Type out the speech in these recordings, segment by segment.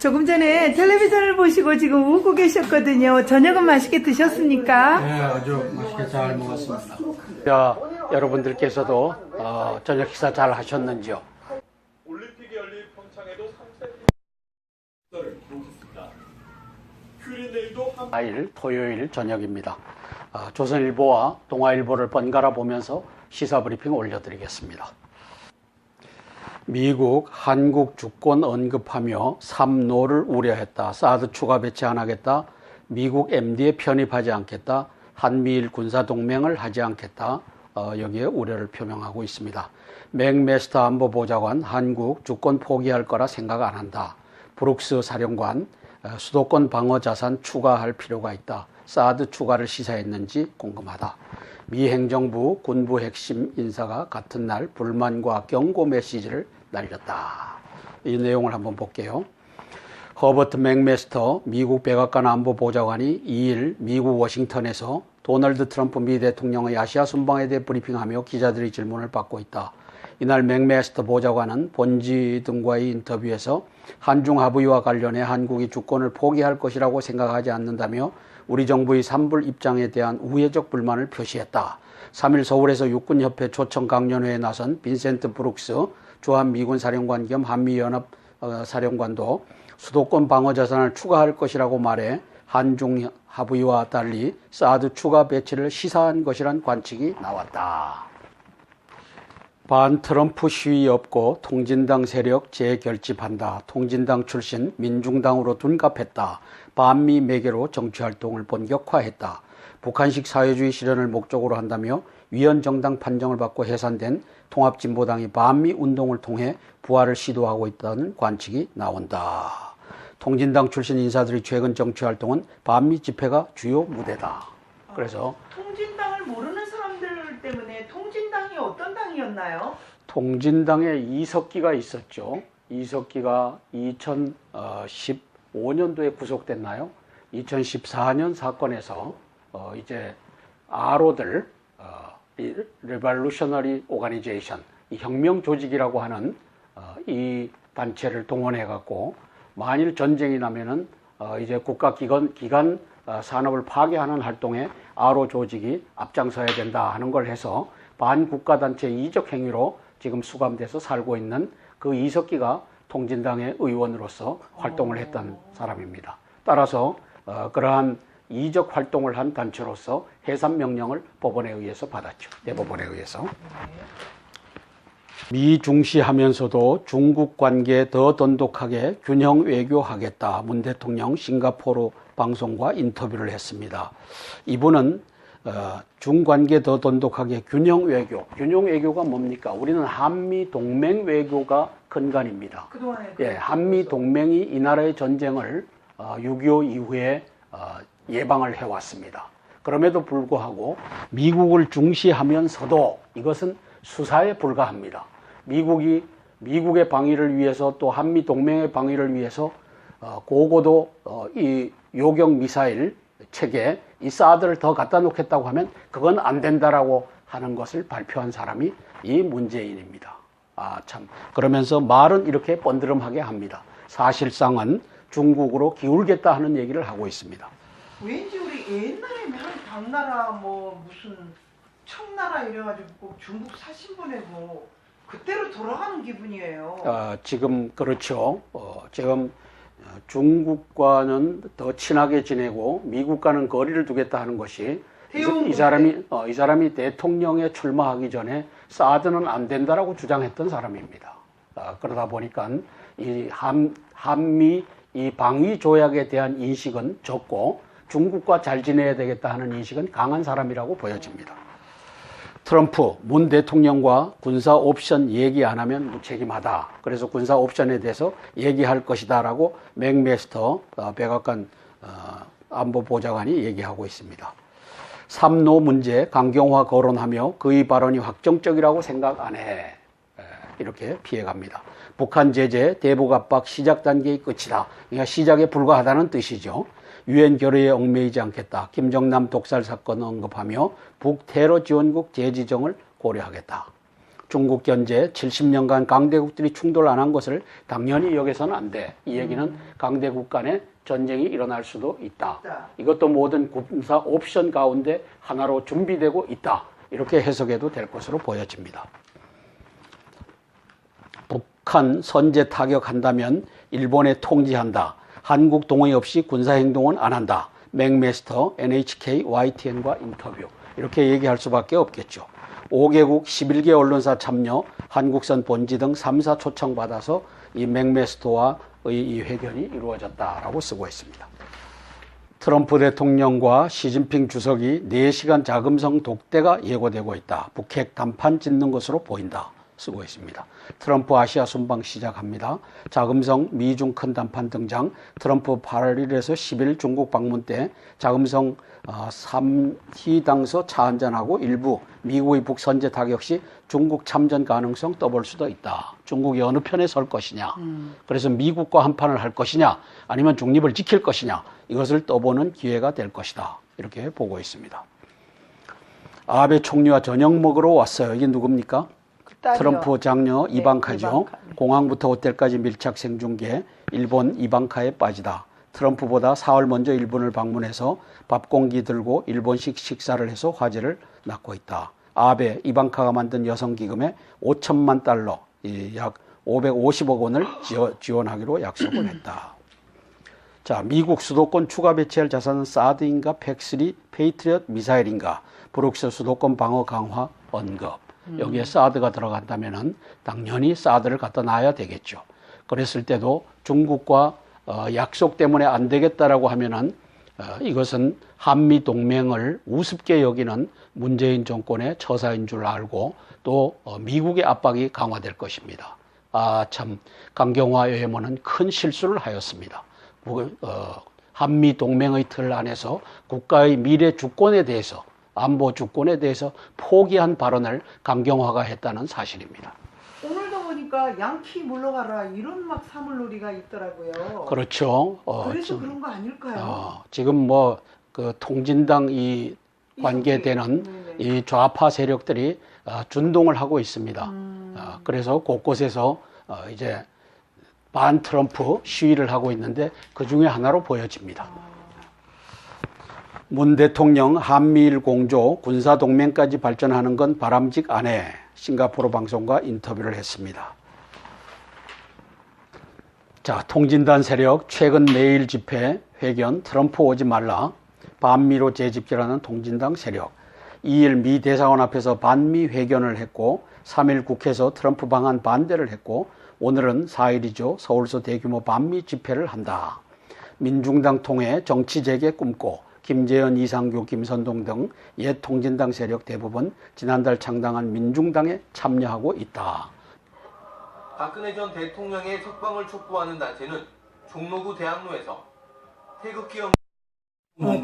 조금 전에 텔레비전을 보시고 지금 웃고 계셨거든요. 저녁은 맛있게 드셨습니까? 네, 아주 맛있게 잘 먹었습니다. 자, 여러분들께서도 저녁 식사 잘 하셨는지요? 올림픽이 열린 평창에도 3세 기록했습니다. 큐린 내일도 한 4일 토요일 저녁입니다. 조선일보와 동아일보를 번갈아 보면서 시사브리핑 올려드리겠습니다. 미국, 한국 주권 언급하며 3노를 우려했다. 사드 추가 배치 안 하겠다. 미국 MD에 편입하지 않겠다. 한미일 군사동맹을 하지 않겠다. 여기에 우려를 표명하고 있습니다. 맥메스터 안보보좌관, 한국 주권 포기할 거라 생각 안 한다. 브룩스 사령관, 수도권 방어 자산 추가할 필요가 있다. 사드 추가를 시사했는지 궁금하다. 미 행정부 군부 핵심 인사가 같은 날 불만과 경고 메시지를 날렸다. 이 내용을 한번 볼게요. 허버트 맥메스터 미국 백악관 안보보좌관이 2일 미국 워싱턴에서 도널드 트럼프 미 대통령의 아시아 순방에 대해 브리핑하며 기자들의 질문을 받고 있다. 이날 맥메스터 보좌관은 본지 등과의 인터뷰에서 한중 합의와 관련해 한국이 주권을 포기할 것이라고 생각하지 않는다며 우리 정부의 산불 입장에 대한 우회적 불만을 표시했다. 3일 서울에서 육군협회 초청 강연회에 나선 빈센트 브룩스 주한미군 사령관 겸 한미연합 사령관도 수도권 방어자산을 추가할 것이라고 말해 한중 합의와 달리 사드 추가 배치를 시사한 것이란 관측이 나왔다. 반 트럼프 시위 없고 통진당 세력 재결집한다. 통진당 출신 민중당으로 둔갑했다. 반미 매개로 정치활동을 본격화했다. 북한식 사회주의 실현을 목적으로 한다며 위헌정당 판정을 받고 해산된 통합진보당이 반미 운동을 통해 부활을 시도하고 있다는 관측이 나온다. 통진당 출신 인사들의 최근 정치활동은 반미 집회가 주요 무대다. 그래서 통진당을 모르는 사람들 때문에 통진당이 어떤 당이었나요? 통진당에 이석기가 있었죠. 이석기가 2015년도에 구속됐나요? 2014년 사건에서 이제 아로들 리볼루셔너리 오가니제이션, 혁명 조직이라고 하는 이 단체를 동원해 갖고 만일 전쟁이 나면은 이제 국가 기관 산업을 파괴하는 활동에 아로 조직이 앞장서야 된다 하는 걸 해서 반국가 단체 이적 행위로 지금 수감돼서 살고 있는 그 이석기가 통진당의 의원으로서 활동을 했던 사람입니다. 따라서 그러한 이적 활동을 한 단체로서 해산 명령을 법원에 의해서 받았죠. 대법원에 의해서. 미중시하면서도 중국 관계에 더 돈독하게 균형 외교하겠다. 문 대통령 싱가포르 방송과 인터뷰를 했습니다. 이분은 중관계 더 돈독하게 균형 외교. 균형 외교가 뭡니까? 우리는 한미 동맹 외교가 근간입니다. 예, 한미 동맹이 이 나라의 전쟁을 6.25 이후에 예방을 해왔습니다. 그럼에도 불구하고 미국을 중시하면서도 이것은 수사에 불과합니다. 미국의 방위를 위해서 또 한미 동맹의 방위를 위해서 고고도 이 요격 미사일 체계 이 사드를 더 갖다 놓겠다고 하면 그건 안 된다라고 하는 것을 발표한 사람이 이 문재인입니다. 참 그러면서 말은 이렇게 번드름하게 합니다. 사실상은 중국으로 기울겠다 하는 얘기를 하고 있습니다. 왠지 우리 옛날에 당나라 뭐 무슨 청나라 이래가지고 꼭 중국 사신보내고 그때로 돌아가는 기분이에요. 지금 그렇죠. 지금 중국과는 더 친하게 지내고 미국과는 거리를 두겠다 하는 것이 이 사람이 대통령에 출마하기 전에 사드는 안 된다라고 주장했던 사람입니다. 그러다 보니까 이 한미 이 방위 조약에 대한 인식은 적고 중국과 잘 지내야 되겠다 하는 인식은 강한 사람이라고 보여집니다. 트럼프, 문 대통령과 군사 옵션 얘기 안 하면 무책임하다. 그래서 군사 옵션에 대해서 얘기할 것이다 라고 맥메스터 백악관 안보보좌관이 얘기하고 있습니다. 3노 문제 강경화 거론하며 그의 발언이 확정적이라고 생각 안 해. 이렇게 피해갑니다. 북한 제재, 대북 압박 시작 단계의 끝이다. 그러니까 시작에 불과하다는 뜻이죠. 유엔 결의에 얽매이지 않겠다. 김정남 독살 사건 언급하며 북테러 지원국 재지정을 고려하겠다. 중국 견제 70년간 강대국들이 충돌 안 한 것을 당연히 여기서는 안 돼. 이 얘기는 강대국 간에 전쟁이 일어날 수도 있다. 이것도 모든 군사 옵션 가운데 하나로 준비되고 있다. 이렇게 해석해도 될 것으로 보여집니다. 북한 선제 타격한다면 일본에 통지한다. 한국 동의 없이 군사행동은 안 한다. 맥메스터 NHK YTN과 인터뷰. 이렇게 얘기할 수밖에 없겠죠. 5개국 11개 언론사 참여, 한국선 본지 등 3사 초청받아서 이 맥메스터와의 이 회견이 이루어졌다라고 쓰고 있습니다. 트럼프 대통령과 시진핑 주석이 4시간 자금성 독대가 예고되고 있다. 북핵 단판 짓는 것으로 보인다. 쓰고 있습니다. 트럼프 아시아 순방 시작합니다. 자금성 미중 큰 단판 등장. 트럼프 8일에서 10일 중국 방문 때 자금성 3휘당서 차 한잔하고 일부 미국의 북선제 타격 시 중국 참전 가능성 떠볼 수도 있다. 중국이 어느 편에 설 것이냐. 그래서 미국과 한판을 할 것이냐 아니면 중립을 지킬 것이냐 이것을 떠보는 기회가 될 것이다. 이렇게 보고 있습니다. 아베 총리와 저녁 먹으러 왔어요. 이게 누굽니까? 트럼프 장녀 이방카죠. 이방카. 공항부터 호텔까지 밀착 생중계. 일본 이방카에 빠지다. 트럼프보다 사흘 먼저 일본을 방문해서 밥 공기 들고 일본식 식사를 해서 화제를 낳고 있다. 아베 이방카가 만든 여성기금에 5천만 달러, 약 550억 원을 지원하기로 약속을 했다. 자, 미국 수도권 추가 배치할 자산은 사드인가 팩3 페이트리엇 미사일인가 브룩스 수도권 방어 강화 언급. 여기에 사드가 들어간다면은 당연히 사드를 갖다 놔야 되겠죠. 그랬을 때도 중국과 약속 때문에 안 되겠다라고 하면은 이것은 한미 동맹을 우습게 여기는 문재인 정권의 처사인 줄 알고 또 미국의 압박이 강화될 것입니다. 아, 참 강경화 외무는 큰 실수를 하였습니다. 한미 동맹의 틀 안에서 국가의 미래 주권에 대해서 안보 주권에 대해서 포기한 발언을 강경화가 했다는 사실입니다. 오늘도 보니까 양키 물러가라 이런 막 사물놀이가 있더라고요. 그렇죠. 그래서 그런 거 아닐까요? 지금 뭐 그 통진당 이 관계되는 이 좌파 세력들이 준동을 하고 있습니다. 그래서 곳곳에서 이제 반 트럼프 시위를 하고 있는데 그 중에 하나로 보여집니다. 문 대통령 한미일 공조 군사동맹까지 발전하는 건 바람직 않네. 싱가포르 방송과 인터뷰를 했습니다. 자, 통진단 세력 최근 내일 집회 회견 트럼프 오지 말라. 반미로 재집결하는 통진당 세력. 2일 미 대사관 앞에서 반미 회견을 했고 3일 국회에서 트럼프 방안 반대를 했고 오늘은 4일이죠. 서울서 대규모 반미 집회를 한다. 민중당 통해 정치 재개 꿈꿔 김재현, 이상규, 김선동 등 옛 통진당 세력 대부분 지난달 창당한 민중당에 참여하고 있다. 박근혜 전 대통령의 석방을 촉구하는 단체는 종로구 대학로에서 태극기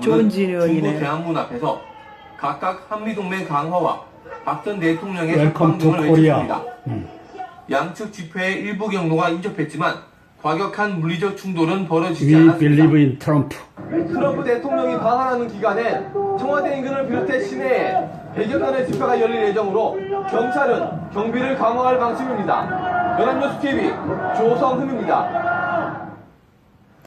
조은진 의원이네. 중구 대학문 앞에서 각각 한미동맹 강화와 박 전 대통령의 웰컴 석방 투 등을 코리아. 외쳤습니다. 양측 집회의 일부 경로가 인접했지만 과격한 물리적 충돌은 벌어지지 We 않았습니다. believe in Trump. 트럼프 대통령이 방한하는 기간엔 청와대 인근을 비롯해 시내에 100여 건의 집회가 열릴 예정으로 경찰은 경비를 강화할 방침입니다. 연합뉴스 TV 조성흠입니다.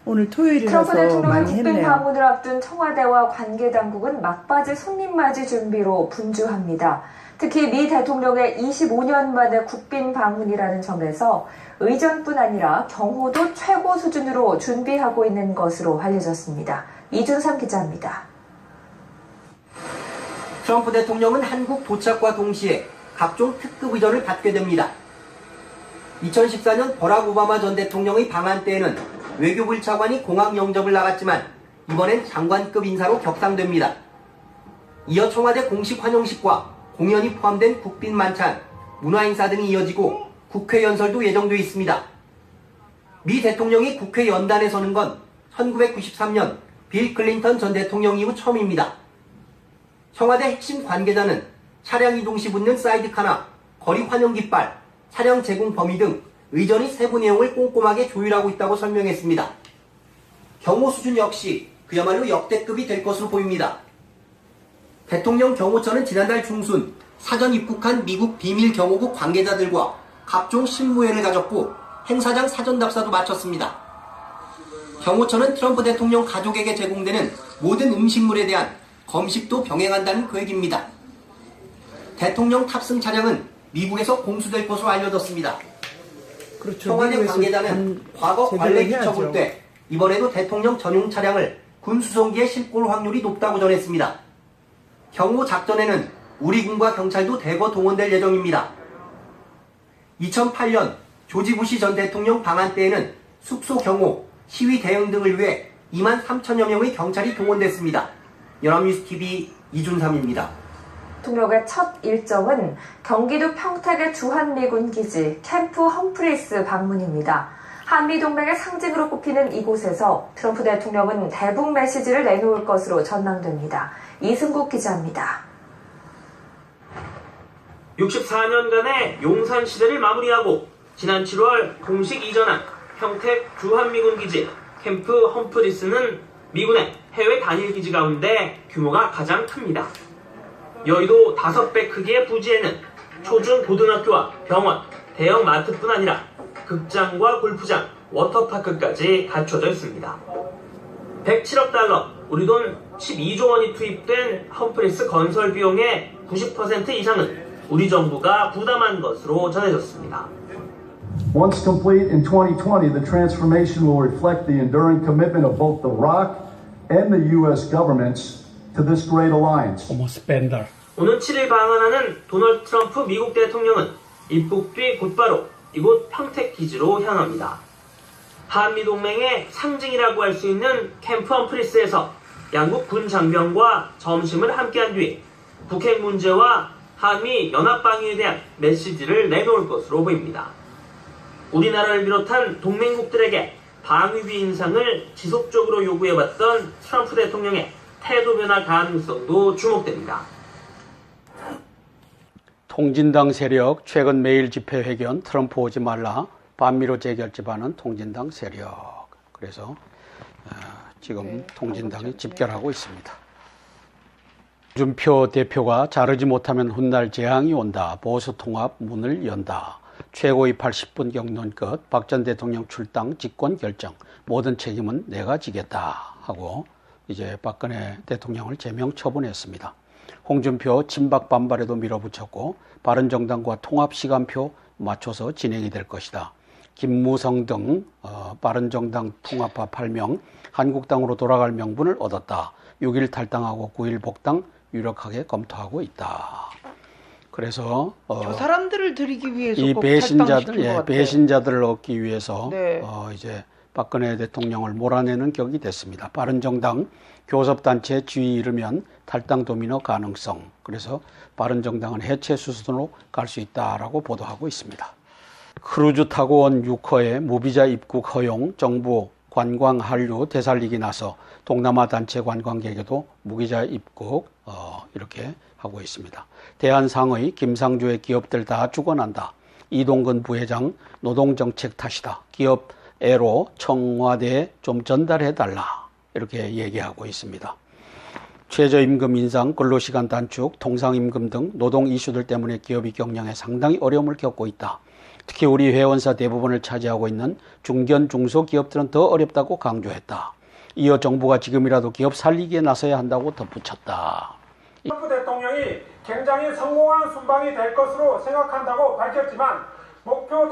오늘 토요일이라서 트럼프 대통령의 많이 국빈 했네요. 방문을 앞둔 청와대와 관계 당국은 막바지 손님 맞이 준비로 분주합니다. 특히 미 대통령의 25년 만에 국빈 방문이라는 점에서 의전뿐 아니라 경호도 최고 수준으로 준비하고 있는 것으로 알려졌습니다. 이준삼 기자입니다. 트럼프 대통령은 한국 도착과 동시에 각종 특급 의전을 받게 됩니다. 2014년 버락 오바마 전 대통령의 방한 때에는 외교부 1차관이 공항 영접을 나갔지만 이번엔 장관급 인사로 격상됩니다. 이어 청와대 공식 환영식과 공연이 포함된 국빈 만찬, 문화행사 등이 이어지고 국회 연설도 예정돼 있습니다. 미 대통령이 국회 연단에 서는 건 1993년 빌 클린턴 전 대통령 이후 처음입니다. 청와대 핵심 관계자는 차량 이동 시 붙는 사이드카나 거리 환영 깃발, 차량 제공 범위 등 의전의 세부 내용을 꼼꼼하게 조율하고 있다고 설명했습니다. 경호 수준 역시 그야말로 역대급이 될 것으로 보입니다. 대통령 경호처는 지난달 중순 사전 입국한 미국 비밀 경호국 관계자들과 각종 실무회를 가졌고 행사장 사전 답사도 마쳤습니다. 경호처는 트럼프 대통령 가족에게 제공되는 모든 음식물에 대한 검식도 병행한다는 계획입니다. 대통령 탑승 차량은 미국에서 공수될 것으로 알려졌습니다. 그렇죠. 청와대 관계자는 과거 관례 기처볼 때 이번에도 대통령 전용 차량을 군 수송기에 싣고 올 확률이 높다고 전했습니다. 경호 작전에는 우리 군과 경찰도 대거 동원될 예정입니다. 2008년 조지 부시 전 대통령 방한 때에는 숙소 경호, 시위 대응 등을 위해 2만 3천여 명의 경찰이 동원됐습니다. 연합뉴스TV 이준삼입니다. 대통령의 첫 일정은 경기도 평택의 주한미군 기지 캠프 험프리스 방문입니다. 한미동맹의 상징으로 꼽히는 이곳에서 트럼프 대통령은 대북 메시지를 내놓을 것으로 전망됩니다. 이승국 기자입니다. 64년간의 용산 시대를 마무리하고 지난 7월 공식 이전한 평택 주한미군 기지 캠프 험프리스는 미군의 해외 단일 기지 가운데 규모가 가장 큽니다. 여의도 5배 크기의 부지에는 초중 고등학교와 병원, 대형 마트뿐 아니라 극장과 골프장, 워터파크까지 갖춰져 있습니다. 107억 달러, 우리 돈 12조 원이 투입된 험프리스 건설 비용의 90% 이상은 우리 정부가 부담한 것으로 전해졌습니다. Once complete in 2020, the transformation will reflect the enduring commitment of both the ROC and the U.S. governments to this great alliance. 오는 7일 방한하는 도널드 트럼프 미국 대통령은 입국 뒤 곧바로 이곳 평택 기지로 향합니다. 한미동맹의 상징이라고 할 수 있는 캠프 험프리스에서 양국 군 장병과 점심을 함께한 뒤 북핵 문제와 한미 연합방위에 대한 메시지를 내놓을 것으로 보입니다. 우리나라를 비롯한 동맹국들에게 방위비 인상을 지속적으로 요구해왔던 트럼프 대통령의 태도 변화 가능성도 주목됩니다. 통진당 세력 최근 매일 집회 회견 트럼프 오지 말라 반미로 재결집하는 통진당 세력. 그래서 지금 통진당이 집결하고 있습니다. 홍준표 대표가 자르지 못하면 훗날 재앙이 온다. 보수 통합 문을 연다. 최고위 80분 경론 끝 박 전 대통령 출당 직권 결정 모든 책임은 내가 지겠다 하고 이제 박근혜 대통령을 제명 처분했습니다. 홍준표 친박 반발에도 밀어붙였고 바른정당과 통합 시간표 맞춰서 진행이 될 것이다. 김무성 등 바른정당 통합파 8명 한국당으로 돌아갈 명분을 얻었다. 6일 탈당하고 9일 복당 유력하게 검토하고 있다. 그래서 저 사람들을 들이기 위해서 이 꼭 배신자들, 탈당시킨 것 같아요. 배신자들을 얻기 위해서 네. 이제 박근혜 대통령을 몰아내는 격이 됐습니다. 바른정당 교섭단체 지위 이르면 탈당 도미노 가능성. 그래서 바른정당은 해체 수순으로 갈 수 있다라고 보도하고 있습니다. 크루즈 타고 온 유커의 무비자 입국 허용, 정부 관광 한류 되살리기 나서 동남아 단체 관광객에도 무비자 입국 이렇게 하고 있습니다. 대한상의 김상조의 기업들 다 죽어난다. 이동근 부회장 노동정책 탓이다. 기업 애로 청와대에 좀 전달해달라. 이렇게 얘기하고 있습니다. 최저임금 인상, 근로시간 단축, 통상임금 등 노동 이슈들 때문에 기업이 경영에 상당히 어려움을 겪고 있다. 특히 우리 회원사 대부분을 차지하고 있는 중견, 중소기업들은 더 어렵다고 강조했다. 이어 정부가 지금이라도 기업 살리기에 나서야 한다고 덧붙였다. 트럼프 대통령이 굉장히 성공한 순방이 될 것으로 생각한다고 밝혔지만 목표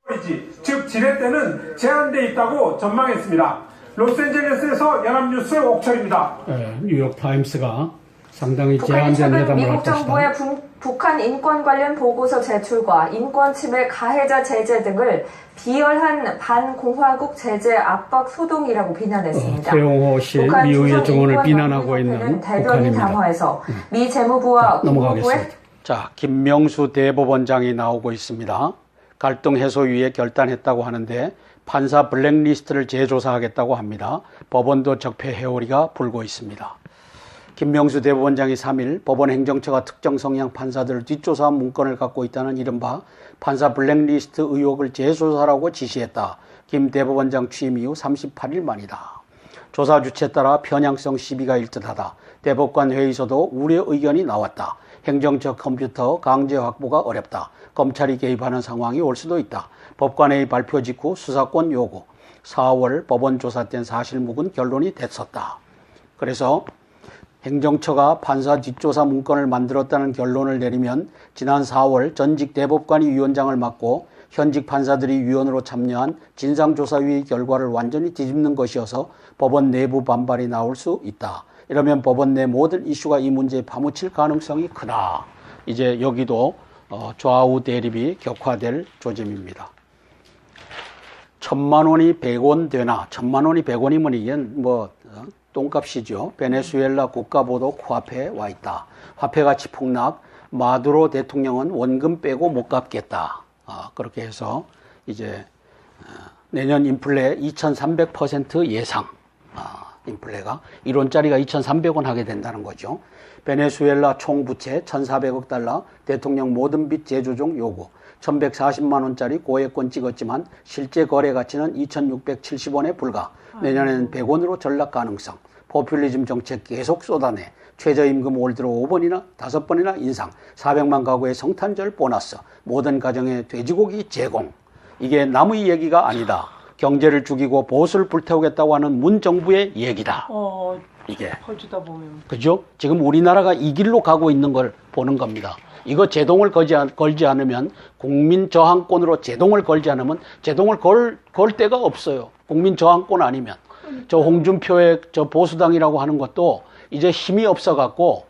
달성이지 즉 지렛대는 제한돼 있다고 전망했습니다. 로스앤젤레스에서 연합뉴스 옥철입니다. 뉴욕타임스가 상당히 북한이 제한된 최근 회담을 할 미국 정부의 북한 인권 관련 보고서 제출과 인권 침해 가해자 제재 등을 비열한 반공화국 제재 압박 소동이라고 비난했습니다. 최용호 씨 미우의 정원을 비난하고 있는 대변인 북한입니다. 담화에서 미 재무부와 넘어가겠습니다. 자, 김명수 대법원장이 나오고 있습니다. 갈등 해소위에 결단했다고 하는데 판사 블랙리스트를 재조사하겠다고 합니다. 법원도 적폐 회오리가 불고 있습니다. 김명수 대법원장이 3일 법원 행정처가 특정 성향 판사들을 뒷조사한 문건을 갖고 있다는 이른바 판사 블랙리스트 의혹을 재조사하라고 지시했다. 김 대법원장 취임 이후 38일 만이다. 조사 주체에 따라 편향성 시비가 일듯하다. 대법관 회의에서도 우려 의견이 나왔다. 행정처 컴퓨터 강제 확보가 어렵다. 검찰이 개입하는 상황이 올 수도 있다. 법관회의 발표 직후 수사권 요구. 4월 법원 조사 땐 사실 묵은 결론이 됐었다. 그래서 행정처가 판사 뒷조사 문건을 만들었다는 결론을 내리면 지난 4월 전직 대법관이 위원장을 맡고 현직 판사들이 위원으로 참여한 진상조사위의 결과를 완전히 뒤집는 것이어서 법원 내부 반발이 나올 수 있다. 이러면 법원 내 모든 이슈가 이 문제에 파묻힐 가능성이 크다. 이제 여기도 좌우 대립이 격화될 조짐입니다. 1,000만 원이 100원 되나? 1,000만 원이 100원이면 이게 똥값이죠. 베네수엘라 국가보도 코앞에 와 있다. 화폐가치 폭락. 마두로 대통령은 원금 빼고 못 갚겠다. 그렇게 해서 이제 내년 인플레 2,300% 예상. 인플레가 1원짜리가 2,300원 하게 된다는 거죠. 베네수엘라 총부채 1,400억 달러, 대통령 모든 빚 재조정 요구. 1,140만 원짜리 고액권 찍었지만 실제 거래 가치는 2,670원에 불과. 내년에는 100원으로 전락 가능성. 포퓰리즘 정책 계속 쏟아내. 최저임금 올 들어 5번이나 인상. 400만 가구의 성탄절 보너스. 모든 가정에 돼지고기 제공. 이게 남의 얘기가 아니다. 경제를 죽이고 보수를 불태우겠다고 하는 문 정부의 얘기다. 이게 퍼주다 보면. 그죠? 지금 우리나라가 이 길로 가고 있는 걸 보는 겁니다. 이거 제동을 걸지 않으면, 국민 저항권으로 제동을 걸지 않으면 제동을 걸 데가 없어요. 국민 저항권 아니면. 저 홍준표의 저 보수당이라고 하는 것도 이제 힘이 없어갖고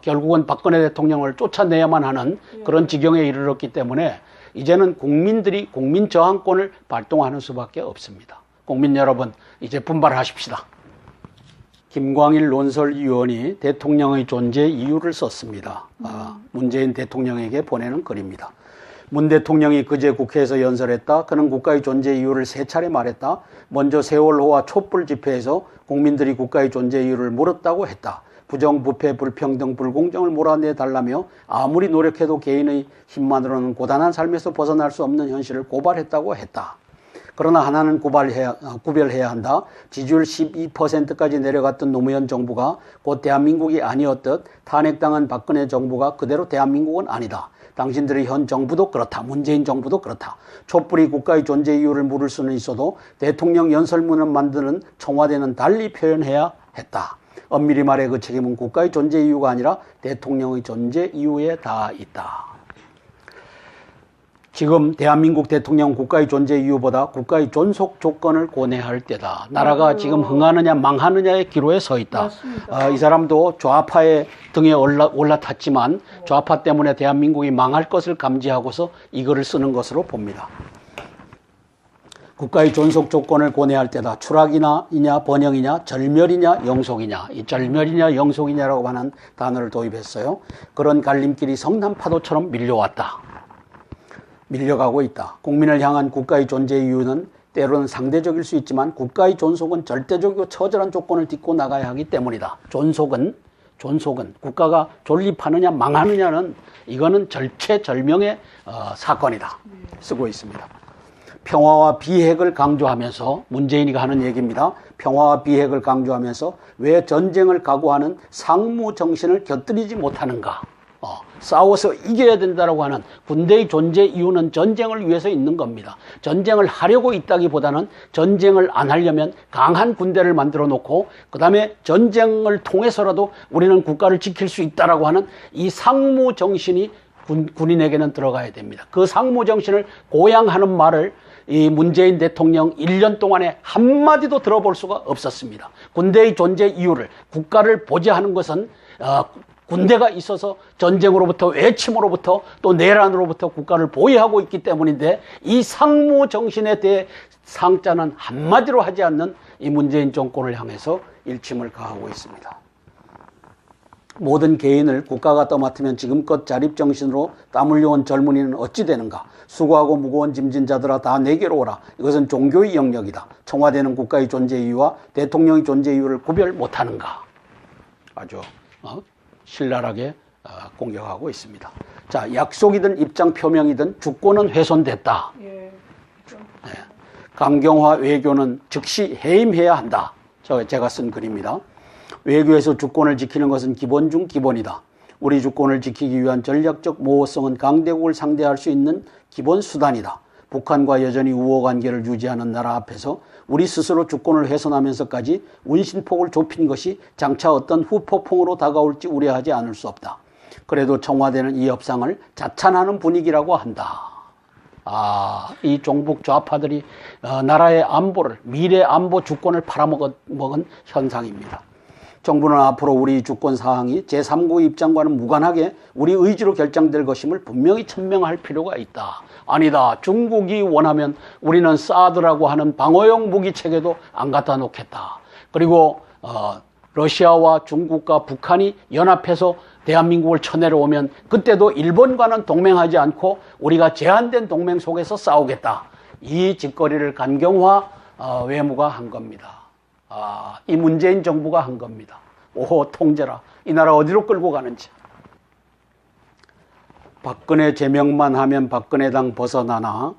결국은 박근혜 대통령을 쫓아내야만 하는 그런 지경에 이르렀기 때문에 이제는 국민들이 국민 저항권을 발동하는 수밖에 없습니다. 국민 여러분, 이제 분발하십시다. 김광일 논설위원이 대통령의 존재 이유를 썼습니다. 문재인 대통령에게 보내는 글입니다. 문 대통령이 그제 국회에서 연설했다. 그는 국가의 존재 이유를 3차례 말했다. 먼저 세월호와 촛불 집회에서 국민들이 국가의 존재 이유를 물었다고 했다. 부정부패, 불평등, 불공정을 몰아내달라며 아무리 노력해도 개인의 힘만으로는 고단한 삶에서 벗어날 수 없는 현실을 고발했다고 했다. 그러나 하나는 구별해야 한다. 지지율 12%까지 내려갔던 노무현 정부가 곧 대한민국이 아니었듯 탄핵당한 박근혜 정부가 그대로 대한민국은 아니다. 당신들의 현 정부도 그렇다. 문재인 정부도 그렇다. 촛불이 국가의 존재 이유를 물을 수는 있어도 대통령 연설문을 만드는 청와대는 달리 표현해야 했다. 엄밀히 말해 그 책임은 국가의 존재 이유가 아니라 대통령의 존재 이유에 다 있다. 지금 대한민국 대통령 국가의 존재 이유보다 국가의 존속 조건을 고뇌할 때다. 나라가 지금 흥하느냐 망하느냐의 기로에 서 있다. 이 사람도 좌파의 등에 올라탔지만 좌파 때문에 대한민국이 망할 것을 감지하고서 이 글을 쓰는 것으로 봅니다. 국가의 존속 조건을 고뇌할 때다. 추락이냐 번영이냐 절멸이냐 영속이냐. 이 절멸이냐 영속이냐라고 하는 단어를 도입했어요. 그런 갈림길이 성난파도처럼 밀려가고 있다. 국민을 향한 국가의 존재 이유는 때로는 상대적일 수 있지만 국가의 존속은 절대적이고 처절한 조건을 딛고 나가야 하기 때문이다. 존속은 국가가 존립하느냐 망하느냐는 이거는 절체절명의 사건이다. 쓰고 있습니다. 평화와 비핵을 강조하면서 문재인이가 하는 얘기입니다. 평화와 비핵을 강조하면서 왜 전쟁을 각오하는 상무 정신을 곁들이지 못하는가. 싸워서 이겨야 된다라고 하는 군대의 존재 이유는 전쟁을 위해서 있는 겁니다. 전쟁을 하려고 있다기보다는 전쟁을 안 하려면 강한 군대를 만들어 놓고 그 다음에 전쟁을 통해서라도 우리는 국가를 지킬 수 있다라고 하는 이 상무 정신이 군인에게는 들어가야 됩니다. 그 상무 정신을 고양하는 말을 이 문재인 대통령 1년 동안에 한마디도 들어볼 수가 없었습니다. 군대의 존재 이유를, 국가를 보좌하는 것은 군대가 있어서 전쟁으로부터, 외침으로부터, 또 내란으로부터 국가를 보호하고 있기 때문인데 이 상무 정신에 대해 상자는 한마디로 하지 않는 이 문재인 정권을 향해서 일침을 가하고 있습니다. 모든 개인을 국가가 떠맡으면 지금껏 자립정신으로 땀 흘려온 젊은이는 어찌 되는가. 수고하고 무거운 짐진 자들아 다 내게로 오라. 이것은 종교의 영역이다. 청와대는 국가의 존재 이유와 대통령의 존재 이유를 구별 못하는가. 아주 신랄하게 공격하고 있습니다. 자, 약속이든 입장 표명이든 주권은 훼손됐다. 네. 강경화 외교는 즉시 해임해야 한다. 제가 쓴 글입니다. 외교에서 주권을 지키는 것은 기본 중 기본이다. 우리 주권을 지키기 위한 전략적 모호성은 강대국을 상대할 수 있는 기본 수단이다. 북한과 여전히 우호관계를 유지하는 나라 앞에서 우리 스스로 주권을 훼손하면서까지 운신폭을 좁힌 것이 장차 어떤 후폭풍으로 다가올지 우려하지 않을 수 없다. 그래도 청와대는 이 협상을 자찬하는 분위기라고 한다. 이 종북 좌파들이 나라의 안보를, 미래 안보 주권을 팔아먹은 현상입니다. 정부는 앞으로 우리 주권 사항이 제3국 입장과는 무관하게 우리 의지로 결정될 것임을 분명히 천명할 필요가 있다. 아니다. 중국이 원하면 우리는 사드라고 하는 방어용 무기 체계도 안 갖다 놓겠다. 그리고 러시아와 중국과 북한이 연합해서 대한민국을 쳐내려오면 그때도 일본과는 동맹하지 않고 우리가 제한된 동맹 속에서 싸우겠다. 이 짓거리를 간경화 외무가 한 겁니다. 이 문재인 정부가 한 겁니다. 오호, 통제라. 이 나라 어디로 끌고 가는지. 박근혜 제명만 하면 박근혜당 벗어나나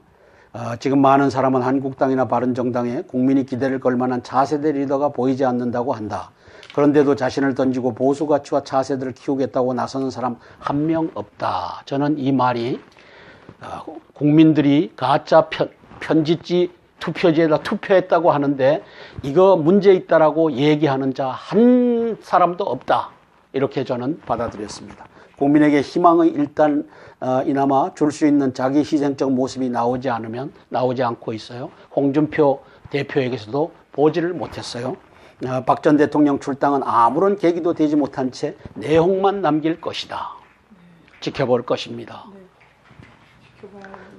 지금 많은 사람은 한국당이나 바른정당에 국민이 기대를 걸 만한 차세대 리더가 보이지 않는다고 한다. 그런데도 자신을 던지고 보수 가치와 차세대를 키우겠다고 나서는 사람 한 명 없다. 저는 이 말이 국민들이 가짜 편지지 투표지에다 투표했다고 하는데 이거 문제 있다라고 얘기하는 자 한 사람도 없다. 이렇게 저는 받아들였습니다. 국민에게 희망의 일단 이나마 줄 수 있는 자기 희생적 모습이 나오지 않고 있어요. 홍준표 대표에게서도 보지를 못했어요. 박 전 대통령 출당은 아무런 계기도 되지 못한 채 내용만 남길 것이다. 지켜볼 것입니다.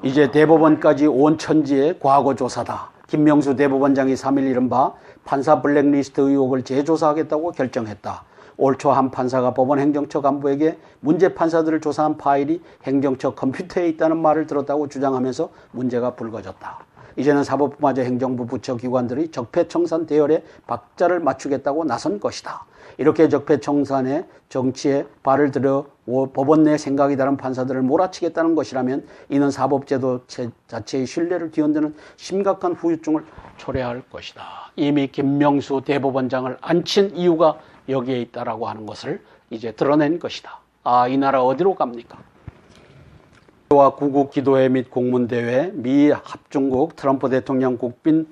이제 대법원까지 온 천지의 과거 조사다. 김명수 대법원장이 3일 이른바 판사 블랙리스트 의혹을 재조사하겠다고 결정했다. 올 초 한 판사가 법원 행정처 간부에게 문제 판사들을 조사한 파일이 행정처 컴퓨터에 있다는 말을 들었다고 주장하면서 문제가 불거졌다. 이제는 사법부마저 행정부 부처 기관들이 적폐청산 대열에 박자를 맞추겠다고 나선 것이다. 이렇게 적폐청산의 정치에 발을 들여 법원 내 생각이 다른 판사들을 몰아치겠다는 것이라면 이는 사법제도 자체의 신뢰를 뒤흔드는 심각한 후유증을 초래할 것이다. 이미 김명수 대법원장을 앉힌 이유가 여기에 있다라고 하는 것을 이제 드러낸 것이다. 이 나라 어디로 갑니까? 와 구국 기도회 및 공문대회 미 합중국 트럼프 대통령 국빈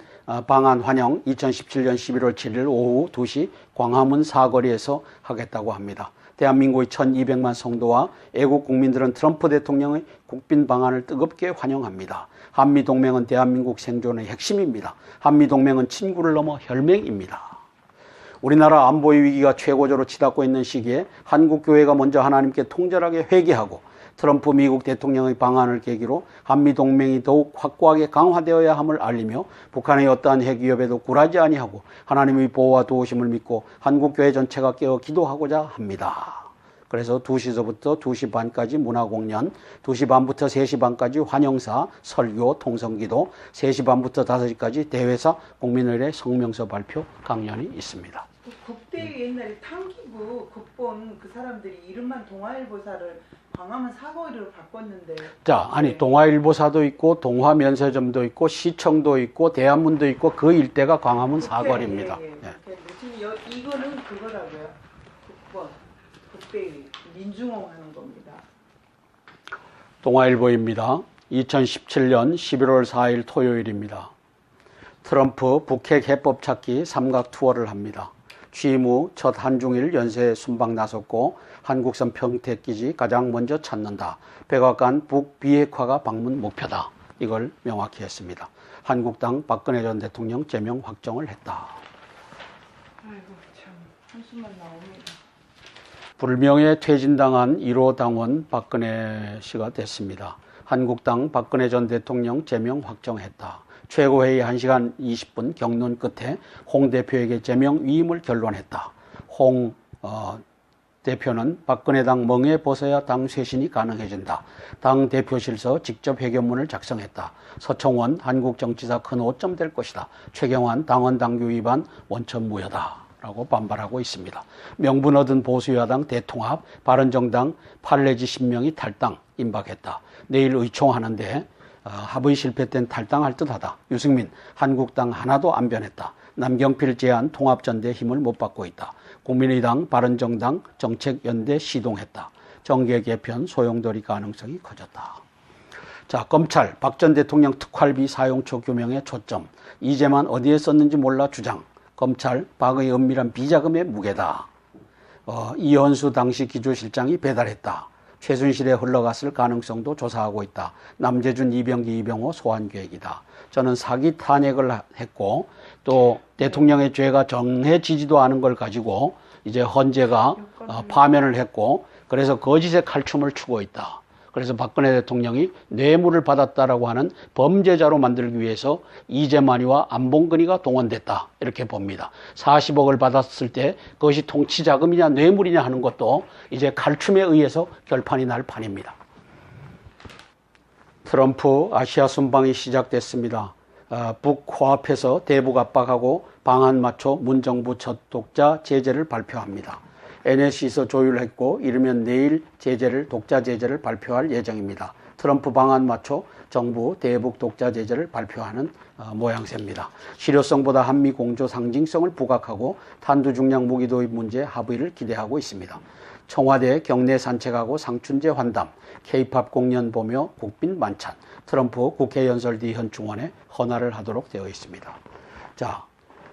방한 환영 2017년 11월 7일 오후 2시 광화문 사거리에서 하겠다고 합니다. 대한민국의 1200만 성도와 애국 국민들은 트럼프 대통령의 국빈 방한을 뜨겁게 환영합니다. 한미동맹은 대한민국 생존의 핵심입니다. 한미동맹은 친구를 넘어 혈맹입니다. 우리나라 안보의 위기가 최고조로 치닫고 있는 시기에 한국교회가 먼저 하나님께 통절하게 회개하고 트럼프 미국 대통령의 방한을 계기로 한미동맹이 더욱 확고하게 강화되어야 함을 알리며 북한의 어떠한 핵위협에도 굴하지 아니하고 하나님의 보호와 도우심을 믿고 한국교회 전체가 깨어 기도하고자 합니다. 그래서 2시서부터 2시 반까지 문화공연, 2시 반부터 3시 반까지 환영사, 설교, 통성기도, 3시 반부터 5시까지 대회사, 국민의례, 성명서 발표, 강연이 있습니다. 국대 옛날에 탕기부 국본 그 사람들이 이름만 동아일보사를 광화문 사거리로 바꿨는데. 동아일보사도 있고 동화면세점도 있고 시청도 있고 대한문도 있고 그 일대가 광화문 사거리입니다. 지금 이거는 그거라고요. 국본 국대 민중홍 하는 겁니다. 동아일보입니다. 2017년 11월 4일 토요일입니다. 트럼프 북핵 해법 찾기 삼각 투어를 합니다. 취임 후 첫 한중일 연쇄 순방 나섰고 한국선 평택기지 가장 먼저 찾는다. 백악관 북비핵화가 방문 목표다. 이걸 명확히 했습니다. 한국당 박근혜 전 대통령 제명 확정을 했다. 아이고 참 한숨만 나옵니다. 불명예 퇴진당한 1호 당원 박근혜 씨가 됐습니다. 한국당 박근혜 전 대통령 제명 확정했다. 최고회의 1시간 20분 경론 끝에 홍 대표에게 제명 위임을 결론했다. 홍 대표는 박근혜 당 멍에 벗어야 당 쇄신이 가능해진다. 당 대표실서 직접 회견문을 작성했다. 서청원 한국정치사 큰 오점 될 것이다. 최경환 당원 당규 위반 원천 무효다. 라고 반발하고 있습니다. 명분 얻은 보수야당 대통합, 바른정당 8 내지 10명이 탈당 임박했다. 내일 의총하는데 합의 실패된 탈당할 듯하다. 유승민 한국당 하나도 안 변했다. 남경필 제안 통합전대 힘을 못 받고 있다. 국민의당 바른정당 정책연대 시동했다. 정계 개편 소용돌이 가능성이 커졌다. 자, 검찰 박 전 대통령 특활비 사용처 규명에 초점. 이제만 어디에 썼는지 몰라 주장. 검찰 박의 은밀한 비자금의 무게다. 이현수 당시 기조실장이 배달했다. 최순실에 흘러갔을 가능성도 조사하고 있다. 남재준, 이병기, 이병호 소환 계획이다. 저는 사기 탄핵을 했고 또 대통령의 죄가 정해지지도 않은 걸 가지고 이제 헌재가 파면을 했고 그래서 거짓의 칼춤을 추고 있다. 그래서 박근혜 대통령이 뇌물을 받았다라고 하는 범죄자로 만들기 위해서 이재만이와 안봉근이가 동원됐다. 이렇게 봅니다. 40억을 받았을 때 그것이 통치자금이냐 뇌물이냐 하는 것도 이제 칼춤에 의해서 결판이 날 판입니다. 트럼프 아시아 순방이 시작됐습니다. 북코앞에서 대북 압박하고 방안 맞춰 문정부 첫 독자 제재를 발표합니다. NSC에서 조율했고 이르면 내일 독자 제재를 발표할 예정입니다. 트럼프 방안 맞춰 정부 대북 독자 제재를 발표하는 모양새입니다. 실효성보다 한미 공조 상징성을 부각하고 탄두 중량 무기 도입 문제 합의를 기대하고 있습니다. 청와대 경내 산책하고 상춘제 환담, K-팝 공연 보며 국빈 만찬, 트럼프 국회 연설 뒤 현충원에 헌화를 하도록 되어 있습니다. 자,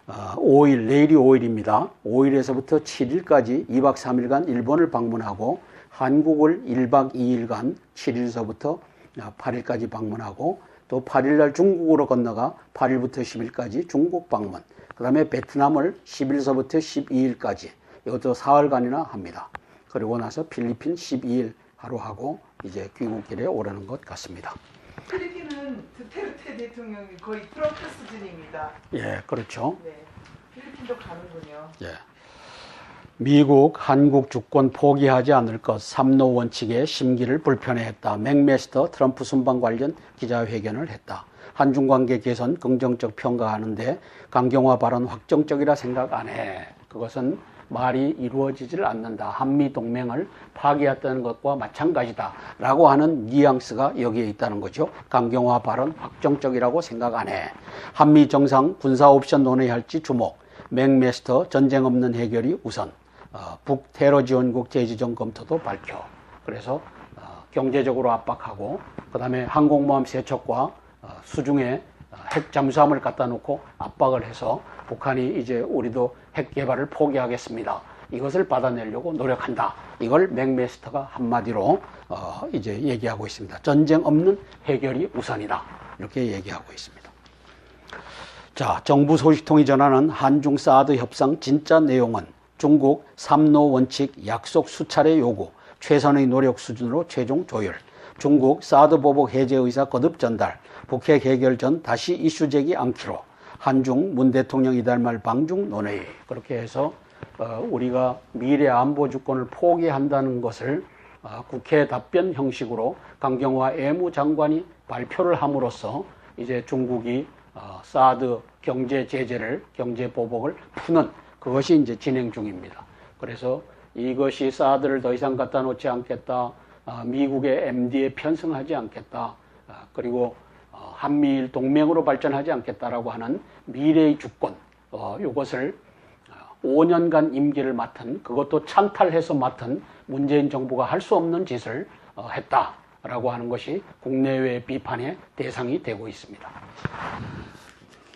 5일, 내일이 5일입니다. 5일에서부터 7일까지 2박 3일간 일본을 방문하고 한국을 1박 2일간 7일서부터 8일까지 방문하고 또 8일날 중국으로 건너가 8일부터 10일까지 중국 방문, 그 다음에 베트남을 10일서부터 12일까지 이것도 사흘간이나 합니다. 그리고 나서 필리핀 12일 하루 하고 이제 귀국길에 오르는 것 같습니다. 필리핀은 두테르테 대통령이 거의 트럼프 수준입니다. 예, 그렇죠. 네, 필리핀도 가는군요. 예. 미국, 한국 주권 포기하지 않을 것 3노 원칙에 심기를 불편해했다. 맥메스터 트럼프 순방 관련 기자회견을 했다. 한중 관계 개선 긍정적 평가하는데 강경화 발언 확정적이라 생각 안 해. 그것은 말이 이루어지질 않는다. 한미 동맹을 파기했다는 것과 마찬가지다. 라고 하는 뉘앙스가 여기에 있다는 거죠. 강경화 발언 확정적이라고 생각 안 해. 한미 정상 군사 옵션 논의할지 주목. 맥메스터 전쟁 없는 해결이 우선. 북테러 지원국 재지정 검토도 밝혀. 그래서 경제적으로 압박하고 그 다음에 항공모함 세척과 수중에 핵 잠수함을 갖다 놓고 압박을 해서 북한이 이제 우리도 핵 개발을 포기하겠습니다. 이것을 받아내려고 노력한다. 이걸 맥메스터가 한마디로 이제 얘기하고 있습니다. 전쟁 없는 해결이 우선이다. 이렇게 얘기하고 있습니다. 자, 정부 소식통이 전하는 한중 사드 협상 진짜 내용은 중국 3노 원칙 약속 수차례 요구, 최선의 노력 수준으로 최종 조율, 중국 사드 보복 해제 의사 거듭 전달, 북핵 해결 전 다시 이슈 제기 않기로, 한중 문 대통령 이달 말 방중 논의. 그렇게 해서 우리가 미래 안보 주권을 포기한다는 것을 국회 답변 형식으로 강경화 외무장관이 발표를 함으로써 이제 중국이 사드 경제 제재를, 경제 보복을 푸는 그것이 이제 진행 중입니다. 그래서 이것이 사드를 더 이상 갖다 놓지 않겠다. 미국의 MD에 편승하지 않겠다. 그리고 한미일 동맹으로 발전하지 않겠다라고 하는 미래의 주권, 이것을 5년간 임기를 맡은, 그것도 찬탈해서 맡은 문재인 정부가 할 수 없는 짓을 했다라고 하는 것이 국내외 비판의 대상이 되고 있습니다.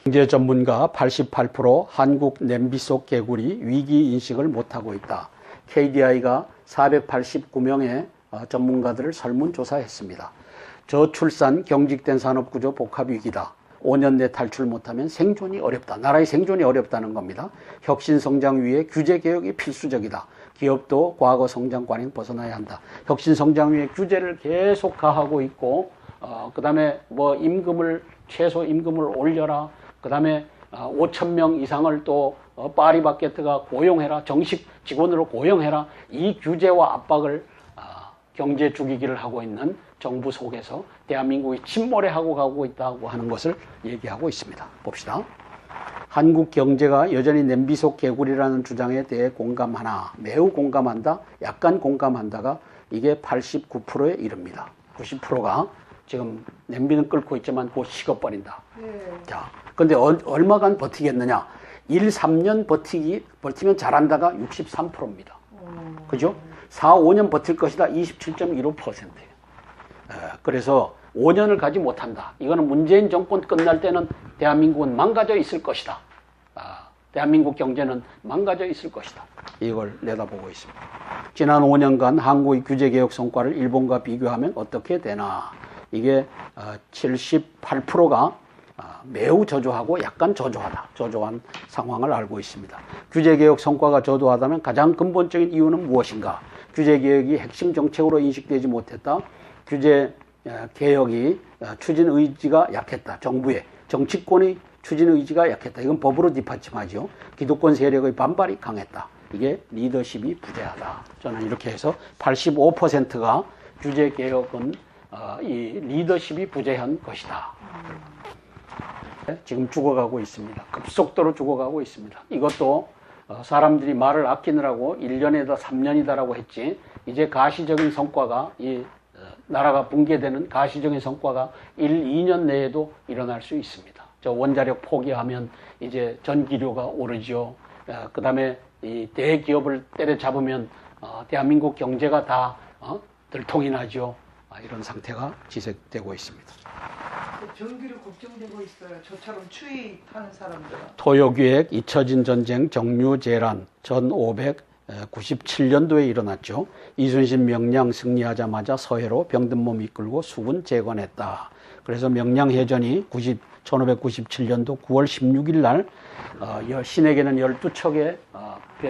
경제 전문가 88% 한국 냄비 속 개구리 위기 인식을 못하고 있다. KDI가 489명의 전문가들을 설문조사했습니다. 저출산, 경직된 산업구조 복합 위기다. 5년 내 탈출 못하면 생존이 어렵다. 나라의 생존이 어렵다는 겁니다. 혁신성장 위에 규제개혁이 필수적이다. 기업도 과거 성장관행 벗어나야 한다. 혁신성장 위에 규제를 계속 가하고 있고 그 다음에 뭐 최소 임금을 올려라. 그 다음에 5,000명 이상을 또 파리바게트가 고용해라. 정식 직원으로 고용해라. 이 규제와 압박을 경제 죽이기를 하고 있는 정부 속에서 대한민국이 침몰해하고 가고 있다고 하는 것을 얘기하고 있습니다. 봅시다. 한국 경제가 여전히 냄비 속 개구리라는 주장에 대해 공감하나, 매우 공감한다, 약간 공감한다가 이게 89%에 이릅니다. 90%가 지금 냄비는 끓고 있지만 곧 식어버린다. 자, 근데 얼마간 버티겠느냐? 1, 3년 버티면 잘한다가 63%입니다. 그죠? 4, 5년 버틸 것이다. 27.15%예요. 그래서 5년을 가지 못한다. 이거는 문재인 정권 끝날 때는 대한민국은 망가져 있을 것이다. 대한민국 경제는 망가져 있을 것이다. 이걸 내다보고 있습니다. 지난 5년간 한국의 규제개혁 성과를 일본과 비교하면 어떻게 되나. 이게 78%가 매우 저조하고 약간 저조한 상황을 알고 있습니다. 규제개혁 성과가 저조하다면 가장 근본적인 이유는 무엇인가? 규제개혁이 핵심 정책으로 인식되지 못했다. 규제개혁이 추진 의지가 약했다. 정부의 정치권의 추진 의지가 약했다. 이건 법으로 뒷받침하죠. 기득권 세력의 반발이 강했다. 이게 리더십이 부재하다. 저는 이렇게 해서 85%가 규제개혁은 이 리더십이 부재한 것이다. 지금 죽어가고 있습니다. 급속도로 죽어가고 있습니다. 이것도 사람들이 말을 아끼느라고 1년에다 3년이다라고 했지, 이제 가시적인 성과가, 이 나라가 붕괴되는 가시적인 성과가 1, 2년 내에도 일어날 수 있습니다. 저 원자력 포기하면 이제 전기료가 오르죠. 그 다음에 이 대기업을 때려잡으면 대한민국 경제가 다 들통이 나죠. 이런 상태가 지속되고 있습니다. 전기료 걱정되고 있어요. 저처럼 추위 타는 사람들은. 토요기획, 잊혀진 전쟁, 정류재란 1597년도에 일어났죠. 이순신 명량 승리하자마자 서해로 병든 몸 이끌고 수군 재건했다. 그래서 명량해전이 1597년도 9월 16일 날 신에게는 12척의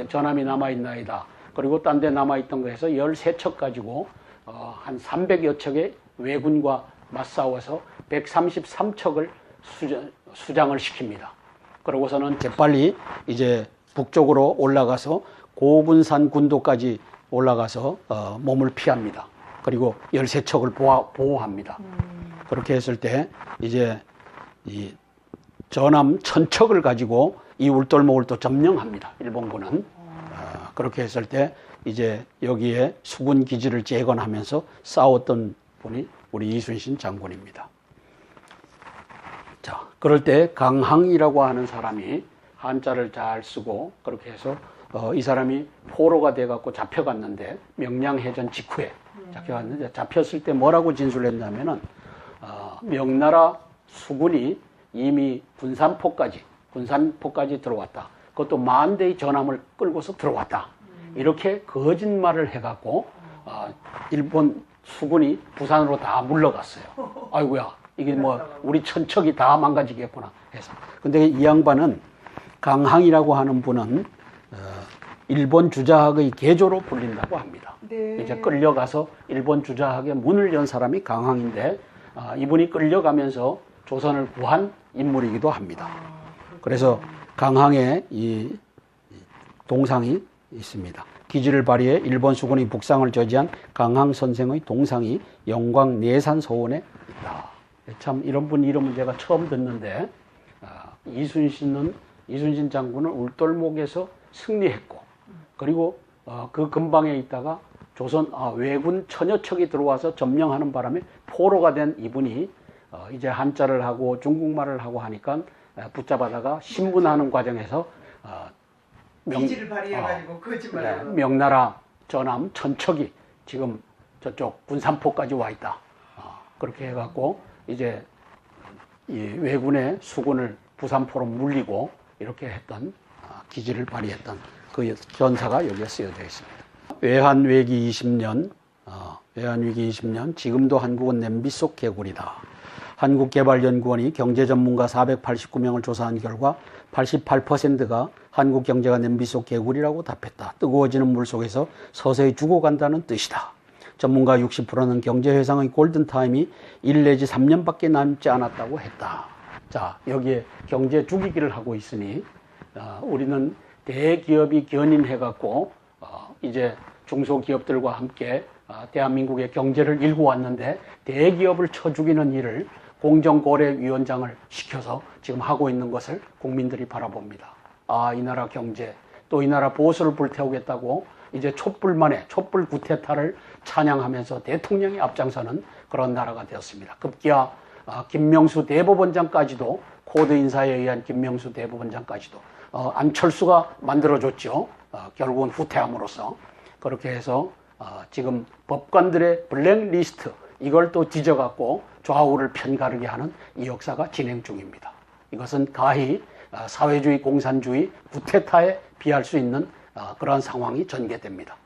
전함이 남아있나이다. 그리고 딴 데 남아있던 거에서 13척 가지고 한 300여 척의 왜군과 맞싸워서 133척을 수장을 시킵니다. 그러고서는 재빨리 이제 북쪽으로 올라가서 고군산 군도까지 올라가서 몸을 피합니다. 그리고 13척을 보호합니다. 그렇게 했을 때 이제 이 전함 1000척을 가지고 이 울돌목을 또 점령합니다. 일본군은. 그렇게 했을 때 이제 여기에 수군 기지를 재건하면서 싸웠던 분이 우리 이순신 장군입니다. 자, 그럴 때 강항이라고 하는 사람이 한자를 잘 쓰고 그렇게 해서 이 사람이 포로가 돼갖고 잡혀갔는데, 명량해전 직후에 잡혀갔는데, 잡혔을 때 뭐라고 진술했냐면은 명나라 수군이 이미 군산포까지 들어왔다. 그것도 10,000대의 전함을 끌고서 들어왔다. 이렇게 거짓말을 해갖고 일본 수군이 부산으로 다 물러갔어요. 아이고야, 이게 뭐 우리 천척이 다 망가지겠구나 해서. 근데 이 양반은, 강항이라고 하는 분은 일본 주자학의 계조로 불린다고 합니다. 네. 이제 끌려가서 일본 주자학의 문을 연 사람이 강항인데, 이분이 끌려가면서 조선을 구한 인물이기도 합니다. 그래서 강항에 이 동상이 있습니다. 기지를 발휘해 일본 수군의 북상을 저지한 강항 선생의 동상이 영광 내산 서원에 있다. 참 이런 분 이름은 제가 처음 듣는데, 이순신 장군은 울돌목에서 승리했고, 그리고 그 근방에 있다가 조선 왜군 1000여 척이 들어와서 점령하는 바람에 포로가 된 이분이 이제 한자를 하고 중국말을 하고 하니까 붙잡아다가 신문하는 과정에서 기지를 발휘해가지고 거짓말을. 네, 명나라 전함 1000척이 지금 저쪽 군산포까지 와 있다. 그렇게 해갖고 이제 이 왜군의 수군을 부산포로 물리고 이렇게 했던, 기지를 발휘했던 그 전사가 여기에 쓰여져 있습니다. 외환위기 20년, 외환위기 20년, 지금도 한국은 냄비 속 개구리다. 한국개발연구원이 경제전문가 489명을 조사한 결과 88%가 한국 경제가 냄비 속 개구리라고 답했다. 뜨거워지는 물 속에서 서서히 죽어간다는 뜻이다. 전문가 60%는 경제 회상의 골든타임이 1 내지 3년밖에 남지 않았다고 했다. 자, 여기에 경제 죽이기를 하고 있으니 우리는 대기업이 견인해갖고 이제 중소기업들과 함께 대한민국의 경제를 일구 왔는데, 대기업을 쳐 죽이는 일을 공정거래위원장을 시켜서 지금 하고 있는 것을 국민들이 바라봅니다. 이 나라 경제, 또 이 나라 보수를 불태우겠다고 이제 촛불만에 촛불 구테타를 찬양하면서 대통령이 앞장서는 그런 나라가 되었습니다. 급기야 김명수 대법원장까지도, 코드 인사에 의한 김명수 대법원장까지도 안철수가 만들어줬죠. 결국은 후퇴함으로써. 그렇게 해서 지금 법관들의 블랙리스트 이걸 또 뒤져갖고 좌우를 편가르게 하는 이 역사가 진행 중입니다. 이것은 가히 사회주의, 공산주의, 구테타에 비할 수 있는 그러한 상황이 전개됩니다.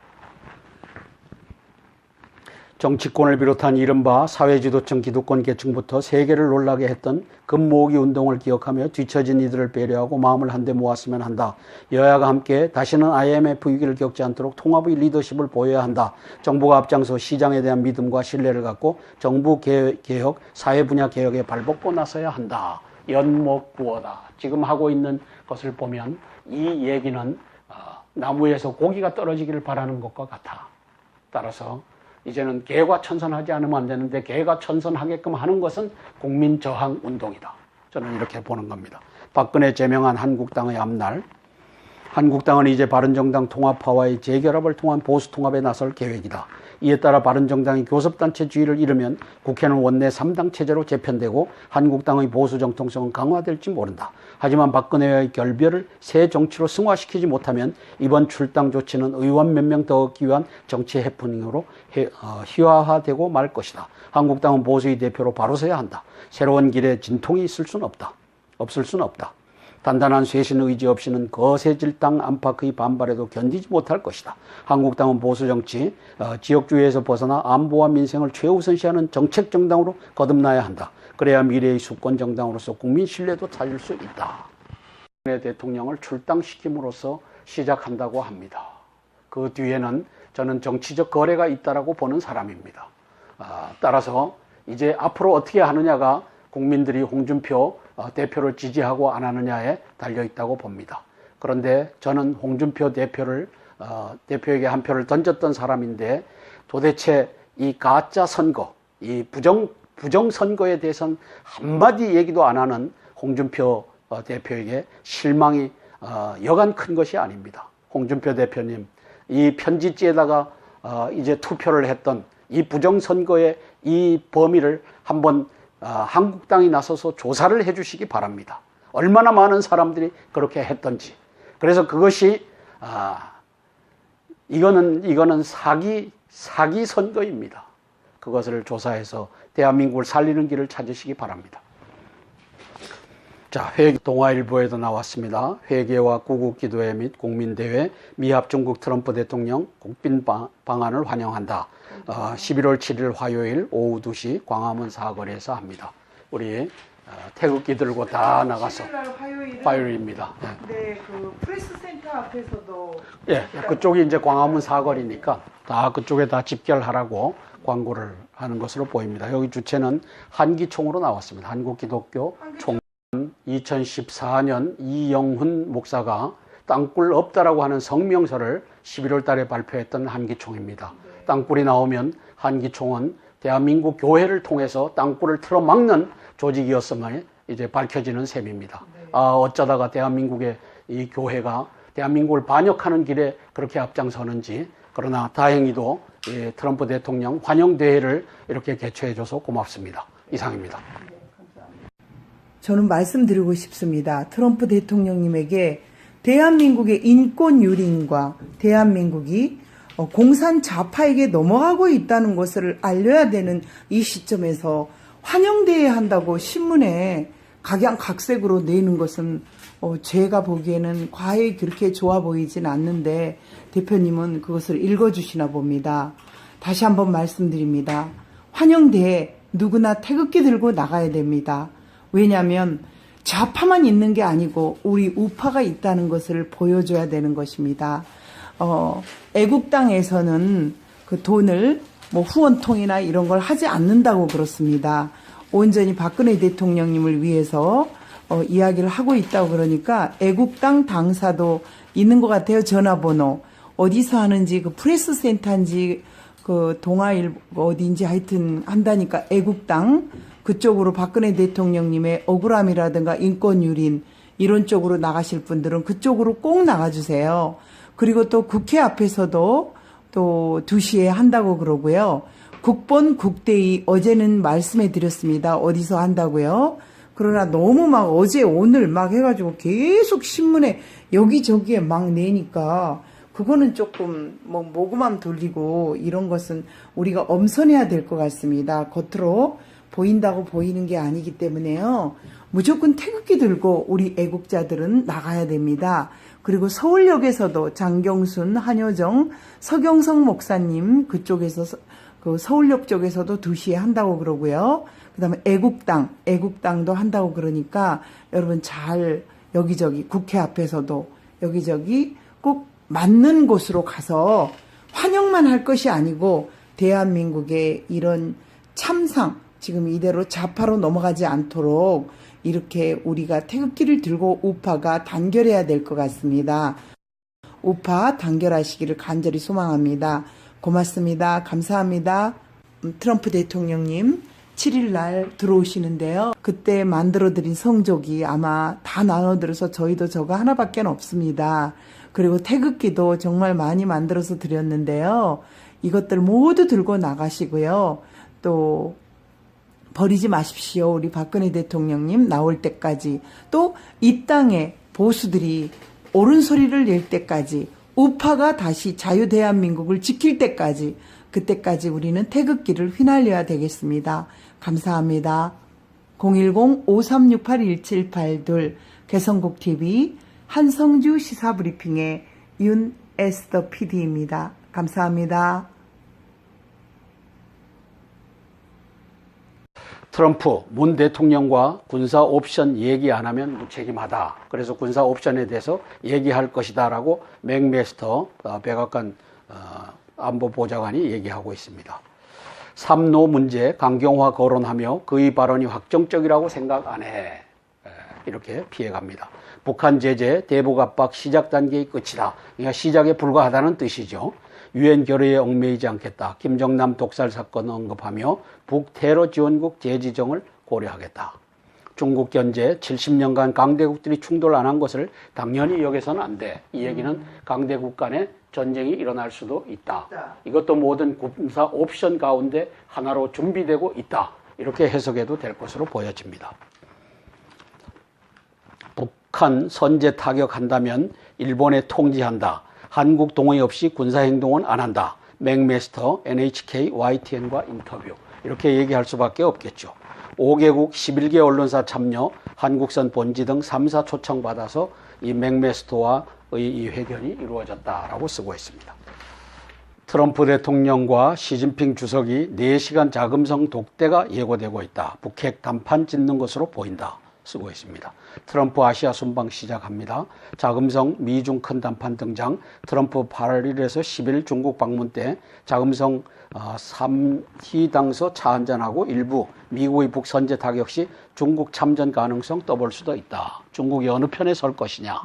정치권을 비롯한 이른바 사회지도층 기득권 계층부터 세계를 놀라게 했던 금모으기 운동을 기억하며 뒤처진 이들을 배려하고 마음을 한데 모았으면 한다. 여야가 함께 다시는 IMF 위기를 겪지 않도록 통합의 리더십을 보여야 한다. 정부가 앞장서 시장에 대한 믿음과 신뢰를 갖고 정부 개혁, 사회 분야 개혁에 발벗고 나서야 한다. 연목부어다. 지금 하고 있는 것을 보면 이 얘기는 나무에서 고기가 떨어지기를 바라는 것과 같아. 따라서 이제는 개과천선하지 않으면 안 되는데 개과천선하게끔 하는 것은 국민저항운동이다. 저는 이렇게 보는 겁니다. 박근혜 제명한 한국당의 앞날, 한국당은 이제 바른정당 통합파와의 재결합을 통한 보수통합에 나설 계획이다. 이에 따라 바른정당이 교섭단체 주의를 잃으면 국회는 원내 3당 체제로 재편되고 한국당의 보수 정통성은 강화될지 모른다. 하지만 박근혜와의 결별을 새 정치로 승화시키지 못하면 이번 출당 조치는 의원 몇 명 더 얻기 위한 정치 해프닝으로 희화화되고 말 것이다. 한국당은 보수의 대표로 바로 서야 한다. 새로운 길에 진통이 있을 수는 없다. 없을 수는 없다. 단단한 쇄신 의지 없이는 거세질 땅 안팎의 반발에도 견디지 못할 것이다. 한국당은 보수정치, 지역주의에서 벗어나 안보와 민생을 최우선시하는 정책정당으로 거듭나야 한다. 그래야 미래의 수권정당으로서 국민 신뢰도 찾을 수 있다. 박근혜 대통령을 출당시킴으로써 시작한다고 합니다. 그 뒤에는 저는 정치적 거래가 있다라고 보는 사람입니다. 따라서 이제 앞으로 어떻게 하느냐가 국민들이 홍준표 대표를 지지하고 안 하느냐에 달려있다고 봅니다. 그런데 저는 홍준표 대표에게 한 표를 던졌던 사람인데 도대체 이 가짜 선거, 이 부정 선거에 대해서는 한마디 얘기도 안 하는 홍준표 대표에게 실망이 여간 큰 것이 아닙니다. 홍준표 대표님, 이 편지지에다가 이제 투표를 했던 이 부정 선거의 이 범위를 한번 한국당이 나서서 조사를 해주시기 바랍니다. 얼마나 많은 사람들이 그렇게 했던지. 그래서 그것이 이거는 사기 선거입니다. 그것을 조사해서 대한민국을 살리는 길을 찾으시기 바랍니다. 자, 동아일보에도 나왔습니다. 회계와 구국기도회 및 국민대회 미합 중국 트럼프 대통령 국빈 방안을 환영한다. 11월 7일 화요일 오후 2시 광화문 사거리에서 합니다. 우리 태극기 들고 다 나가서 화요일입니다. 네, 그 프레스센터 앞에서도 그쪽이 이제 광화문 사거리니까 다 그쪽에 다 집결하라고 광고를 하는 것으로 보입니다. 여기 주체는 한기총으로 나왔습니다. 한국기독교 총 2014년 이영훈 목사가 땅굴 없다라고 하는 성명서를 11월 달에 발표했던 한기총입니다. 땅굴이 나오면 한기총은 대한민국 교회를 통해서 땅굴을 틀어막는 조직이었음을 이제 밝혀지는 셈입니다. 어쩌다가 대한민국의 이 교회가 대한민국을 반역하는 길에 그렇게 앞장서는지. 그러나 다행히도 트럼프 대통령 환영대회를 이렇게 개최해줘서 고맙습니다. 이상입니다. 저는 말씀드리고 싶습니다. 트럼프 대통령님에게 대한민국의 인권 유린과 대한민국이 공산 좌파에게 넘어가고 있다는 것을 알려야 되는 이 시점에서 환영대회 한다고 신문에 각양각색으로 내는 것은 제가 보기에는 과히 그렇게 좋아 보이진 않는데 대표님은 그것을 읽어주시나 봅니다. 다시 한번 말씀드립니다. 환영대회 누구나 태극기 들고 나가야 됩니다. 왜냐하면 좌파만 있는 게 아니고 우리 우파가 있다는 것을 보여줘야 되는 것입니다. 애국당에서는 그 돈을 후원통이나 이런 걸 하지 않는다고 그렇습니다. 온전히 박근혜 대통령님을 위해서 이야기를 하고 있다고 그러니까 애국당 당사도 있는 것 같아요. 전화번호 어디서 하는지 그 프레스센터인지 그 동아일보 어디인지 하여튼 한다니까 애국당 그쪽으로 박근혜 대통령님의 억울함이라든가 인권유린 이런 쪽으로 나가실 분들은 그쪽으로 꼭 나가주세요. 그리고 또 국회 앞에서도 또 2시에 한다고 그러고요. 국본 국대위 어제는 말씀해 드렸습니다. 어디서 한다고요. 그러나 너무 막 어제 오늘 막 해가지고 계속 신문에 여기저기에 막 내니까 그거는 조금 뭐 모구맘 돌리고 이런 것은 우리가 엄선해야 될 것 같습니다. 겉으로 보인다고 보이는 게 아니기 때문에요. 무조건 태극기 들고 우리 애국자들은 나가야 됩니다. 그리고 서울역에서도 장경순, 한효정, 서경석 목사님 그쪽에서 그 서울역 쪽에서도 2시에 한다고 그러고요. 그다음에 애국당도 한다고 그러니까 여러분 잘 여기저기 국회 앞에서도 여기저기 꼭 맞는 곳으로 가서 환영만 할 것이 아니고 대한민국의 이런 참상 지금 이대로 좌파로 넘어가지 않도록 이렇게 우리가 태극기를 들고 우파가 단결해야 될 것 같습니다. 우파 단결하시기를 간절히 소망합니다. 고맙습니다. 감사합니다. 트럼프 대통령님 7일 날 들어오시는데요. 그때 만들어드린 성족이 아마 다 나눠들어서 저희도 저거 하나밖에 없습니다. 그리고 태극기도 정말 많이 만들어서 드렸는데요. 이것들 모두 들고 나가시고요. 또 버리지 마십시오. 우리 박근혜 대통령님 나올 때까지. 또 이 땅에 보수들이 옳은 소리를 낼 때까지, 우파가 다시 자유 대한민국을 지킬 때까지, 그때까지 우리는 태극기를 휘날려야 되겠습니다. 감사합니다. 010-5368-1782 개성국TV 한성주 시사브리핑의 윤에스더 PD입니다. 감사합니다. 트럼프, 문 대통령과 군사 옵션 얘기 안 하면 무책임하다. 그래서 군사 옵션에 대해서 얘기할 것이다 라고 맥메스터 백악관 안보보좌관이 얘기하고 있습니다. 3노 문제 강경화 거론하며 그의 발언이 확정적이라고 생각 안 해. 이렇게 피해갑니다. 북한 제재, 대북 압박 시작 단계의 끝이다. 그러니까 시작에 불과하다는 뜻이죠. 유엔 결의에 얽매이지 않겠다. 김정남 독살 사건 언급하며 북테러 지원국 재지정을 고려하겠다. 중국 견제 70년간 강대국들이 충돌 안 한 것을 당연히 여기서는 안 돼. 이 얘기는 강대국 간에 전쟁이 일어날 수도 있다. 이것도 모든 군사 옵션 가운데 하나로 준비되고 있다. 이렇게 해석해도 될 것으로 보여집니다. 북한 선제 타격한다면 일본에 통지한다. 한국 동의 없이 군사행동은 안 한다. 맥메스터 NHK YTN과 인터뷰. 이렇게 얘기할 수밖에 없겠죠. 5개국 11개 언론사 참여, 한국선 본지 등 3사 초청받아서 이 맥메스터와의 이 회견이 이루어졌다라고 쓰고 있습니다. 트럼프 대통령과 시진핑 주석이 4시간 자금성 독대가 예고되고 있다. 북핵 단판 짓는 것으로 보인다. 쓰고 있습니다. 트럼프 아시아 순방 시작합니다. 자금성 미중 큰 단판 등장. 트럼프 8일에서 10일 중국 방문 때 자금성 3희 당서 차 한잔하고 일부 미국의 북선제 타격 시 중국 참전 가능성 떠볼 수도 있다. 중국이 어느 편에 설 것이냐.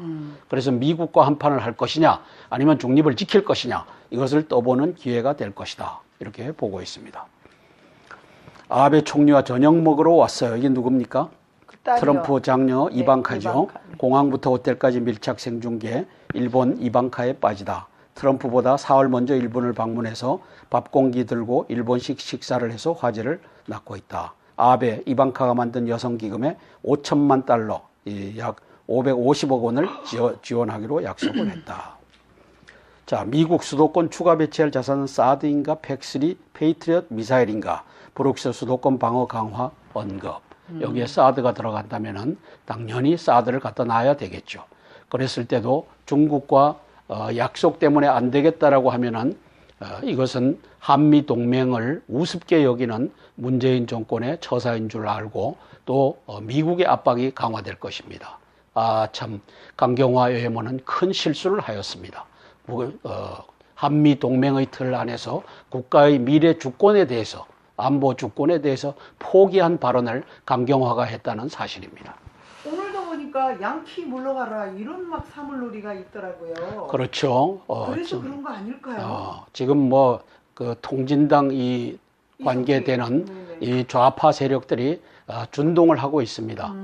그래서 미국과 한판을 할 것이냐 아니면 중립을 지킬 것이냐 이것을 떠보는 기회가 될 것이다. 이렇게 보고 있습니다. 아베 총리와 저녁 먹으러 왔어요. 이게 누굽니까? 트럼프 장녀 이방카죠. 공항부터 호텔까지 밀착 생중계. 일본 이방카에 빠지다. 트럼프보다 4월 먼저 일본을 방문해서 밥 공기 들고 일본식 식사를 해서 화제를 낳고 있다. 아베 이방카가 만든 여성기금에 5천만 달러, 약 550억 원을 지원하기로 약속을 했다. 자, 미국 수도권 추가 배치할 자산은 사드인가 팩3 페이트리엇 미사일인가 브룩스 수도권 방어 강화 언급. 여기에 사드가 들어간다면은 당연히 사드를 갖다 놔야 되겠죠. 그랬을 때도 중국과 약속 때문에 안 되겠다라고 하면은 이것은 한미 동맹을 우습게 여기는 문재인 정권의 처사인 줄 알고 또 미국의 압박이 강화될 것입니다. 참 강경화 외모는 큰 실수를 하였습니다. 한미 동맹의 틀 안에서 국가의 미래 주권에 대해서 안보 주권에 대해서 포기한 발언을 강경화가 했다는 사실입니다. 오늘도 보니까 양키 물러가라 이런 막 사물놀이가 있더라고요. 그렇죠. 그래서 그런 거 아닐까요? 지금 뭐 그 통진당 이 관계되는 이 좌파 세력들이 준동을 하고 있습니다.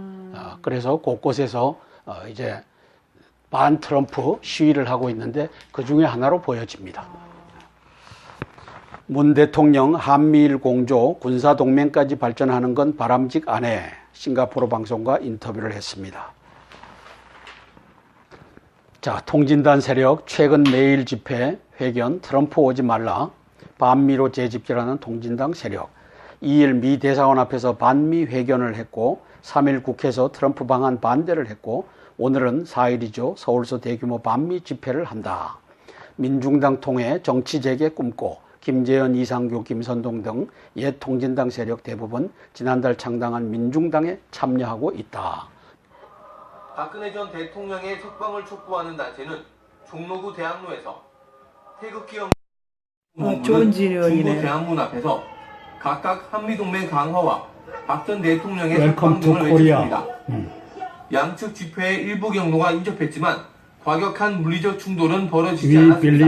그래서 곳곳에서 이제 반 트럼프 시위를 하고 있는데 그 중에 하나로 보여집니다. 문 대통령 한미일 공조 군사동맹까지 발전하는 건 바람직 않아. 싱가포르 방송과 인터뷰를 했습니다. 자, 통진단 세력 최근 내일 집회 회견 트럼프 오지 말라 반미로 재집결하는 통진당 세력 2일 미 대사관 앞에서 반미 회견을 했고 3일 국회에서 트럼프 방안 반대를 했고 오늘은 4일이죠. 서울서 대규모 반미 집회를 한다. 민중당 통해 정치 재개 꿈꿔 김재현, 이상규, 김선동 등 옛 통진당 세력 대부분 지난달 창당한 민중당에 참여하고 있다. 박근혜 전 대통령의 석방을 촉구하는 단체는 종로구 대학로에서 태극기 좋은 질문이네. 중구 대학문 앞에서 각각 한미동맹 강화와 박 전 대통령의 석방 등을 외쳤습니다. 양측 집회의 일부 경로가 인접했지만 과격한 물리적 충돌은 벌어지지 않았습니다.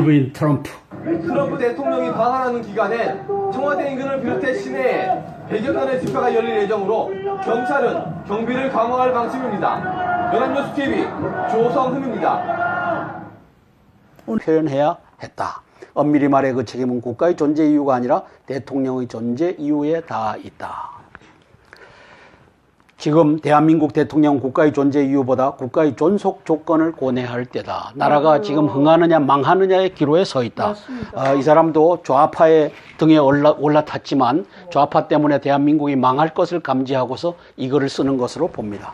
트럼프 대통령이 방한하는 기간에 청와대 인근을 비롯해 시내에 100여 건의 집회가 열릴 예정으로 경찰은 경비를 강화할 방침입니다. 연합뉴스TV 조성흠입니다. 표현해야 했다. 엄밀히 말해 그 책임은 국가의 존재 이유가 아니라 대통령의 존재 이유에 다 있다. 지금 대한민국 대통령 국가의 존재 이유보다 국가의 존속 조건을 고뇌할 때다. 나라가 지금 흥하느냐 망하느냐의 기로에 서 있다. 이 사람도 좌파의 등에 올라탔지만 좌파 때문에 대한민국이 망할 것을 감지하고서 이 글을 쓰는 것으로 봅니다.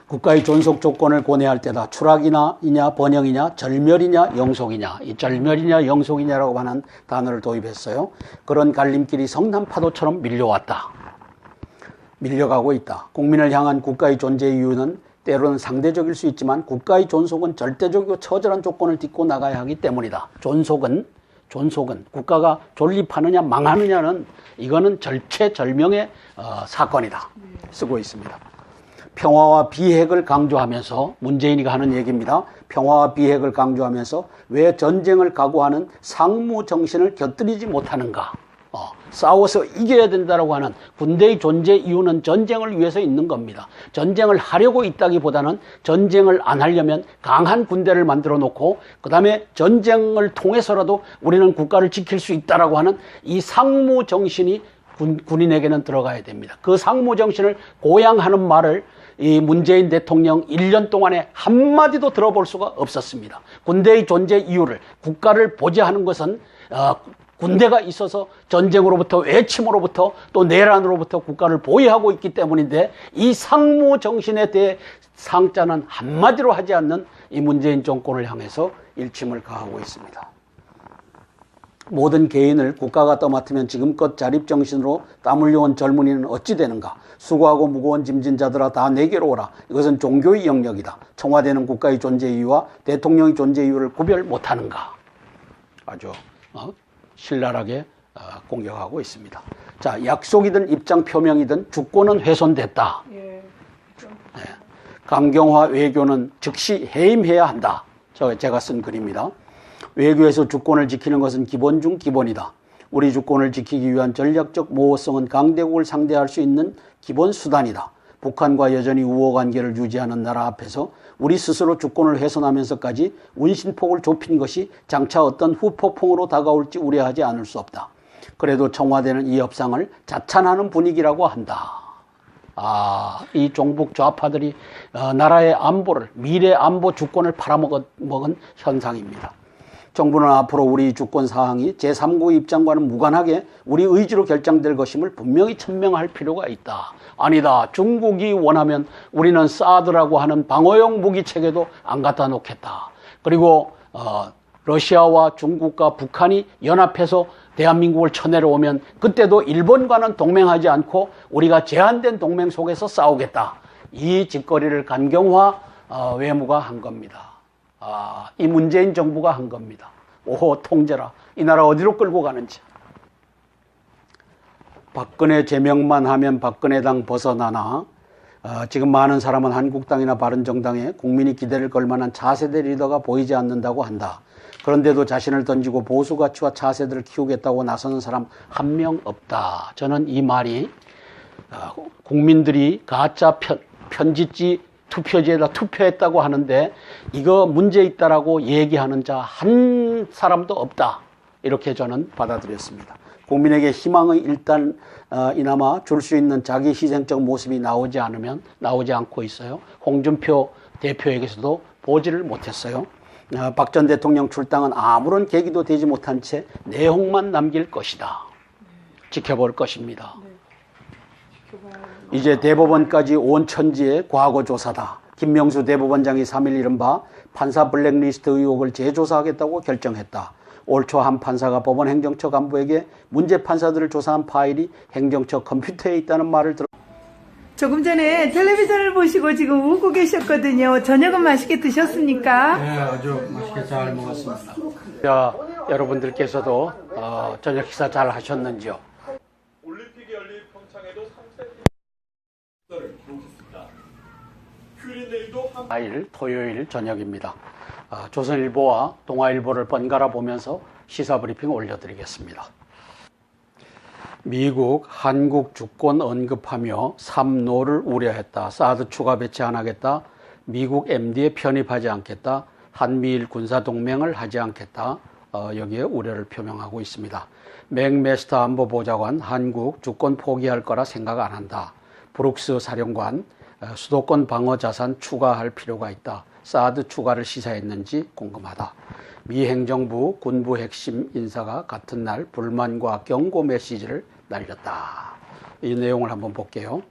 국가의 존속 조건을 고뇌할 때다. 추락이냐 번영이냐 절멸이냐 영속이냐. 이 절멸이냐 영속이냐라고 하는 단어를 도입했어요. 그런 갈림길이 성난파도처럼 밀려가고 있다. 국민을 향한 국가의 존재 이유는 때로는 상대적일 수 있지만 국가의 존속은 절대적이고 처절한 조건을 딛고 나가야 하기 때문이다. 존속은 국가가 존립하느냐 망하느냐는 이거는 절체절명의 사건이다. 쓰고 있습니다. 평화와 비핵을 강조하면서 문재인이가 하는 얘기입니다. 평화와 비핵을 강조하면서 왜 전쟁을 각오하는 상무 정신을 곁들이지 못하는가. 싸워서 이겨야 된다라고 하는 군대의 존재 이유는 전쟁을 위해서 있는 겁니다. 전쟁을 하려고 있다기보다는 전쟁을 안 하려면 강한 군대를 만들어 놓고 그 다음에 전쟁을 통해서라도 우리는 국가를 지킬 수 있다라고 하는 이 상무 정신이 군인에게는 들어가야 됩니다. 그 상무 정신을 고양하는 말을 이 문재인 대통령 1년 동안에 한마디도 들어볼 수가 없었습니다. 군대의 존재 이유를 국가를 보좌하는 것은 군대가 있어서 전쟁으로부터 외침으로부터 또 내란으로부터 국가를 보호하고 있기 때문인데 이 상무 정신에 대해 상자는 한마디로 하지 않는 이 문재인 정권을 향해서 일침을 가하고 있습니다. 모든 개인을 국가가 떠맡으면 지금껏 자립정신으로 땀 흘려온 젊은이는 어찌 되는가. 수고하고 무거운 짐진 자들아 다 내게로 오라. 이것은 종교의 영역이다. 청와대는 국가의 존재 이유와 대통령의 존재 이유를 구별 못하는가. 아주 신랄하게 공격하고 있습니다. 자, 약속이든 입장 표명이든 주권은 훼손됐다. 강경화 외교는 즉시 해임해야 한다. 제가 쓴 글입니다. 외교에서 주권을 지키는 것은 기본 중 기본이다. 우리 주권을 지키기 위한 전략적 모호성은 강대국을 상대할 수 있는 기본 수단이다. 북한과 여전히 우호관계를 유지하는 나라 앞에서 우리 스스로 주권을 훼손하면서까지 운신폭을 좁힌 것이 장차 어떤 후폭풍으로 다가올지 우려하지 않을 수 없다. 그래도 청와대는 이 협상을 자찬하는 분위기라고 한다. 이 종북 좌파들이 나라의 안보를, 미래 안보 주권을 팔아먹은 현상입니다. 정부는 앞으로 우리 주권 사항이 제3국의 입장과는 무관하게 우리 의지로 결정될 것임을 분명히 천명할 필요가 있다. 아니다. 중국이 원하면 우리는 사드라고 하는 방어용 무기 체계도 안 갖다 놓겠다. 그리고 러시아와 중국과 북한이 연합해서 대한민국을 쳐내려오면 그때도 일본과는 동맹하지 않고 우리가 제한된 동맹 속에서 싸우겠다. 이 짓거리를 강경화 외무가 한 겁니다. 이 문재인 정부가 한 겁니다. 오호 통제라. 이 나라 어디로 끌고 가는지. 박근혜 제명만 하면 박근혜당 벗어나나. 지금 많은 사람은 한국당이나 바른정당에 국민이 기대를 걸 만한 차세대 리더가 보이지 않는다고 한다. 그런데도 자신을 던지고 보수가치와 차세대를 키우겠다고 나서는 사람 한 명 없다. 저는 이 말이 국민들이 가짜 편지지 투표지에다 투표했다고 하는데 이거 문제 있다라고 얘기하는 자 한 사람도 없다. 이렇게 저는 받아들였습니다. 국민에게 희망의 일단 이나마 줄 수 있는 자기 희생적 모습이 나오지 않고 있어요. 홍준표 대표에게서도 보지를 못했어요. 박 전 대통령 출당은 아무런 계기도 되지 못한 채 내용만 남길 것이다. 지켜볼 것입니다. 이제 대법원까지 온 천지의 과거 조사다. 김명수 대법원장이 3일 이른바 판사 블랙리스트 의혹을 재조사하겠다고 결정했다. 올 초 한 판사가 법원 행정처 간부에게 문제 판사들을 조사한 파일이 행정처 컴퓨터에 있다는 말을 들었습니다. 조금 전에 텔레비전을 보시고 지금 웃고 계셨거든요. 저녁은 맛있게 드셨습니까? 네, 아주 맛있게 잘 먹었습니다. 자, 여러분들께서도 저녁 식사 잘 하셨는지요? 올림픽이 열린 평창에도 3세트 를 기록했습니다. 큐린네일도 4일 토요일 저녁입니다. 조선일보와 동아일보를 번갈아 보면서 시사브리핑 올려드리겠습니다. 미국 한국 주권 언급하며 3노를 우려했다. 사드 추가 배치 안 하겠다. 미국 MD에 편입하지 않겠다. 한미일 군사동맹을 하지 않겠다. 여기에 우려를 표명하고 있습니다. 맥메스터 안보보좌관 한국 주권 포기할 거라 생각 안 한다. 브룩스 사령관 수도권 방어 자산 추가할 필요가 있다. 사드 추가를 시사했는지 궁금하다. 미 행정부 군부 핵심 인사가 같은 날 불만과 경고 메시지를 날렸다. 이 내용을 한번 볼게요.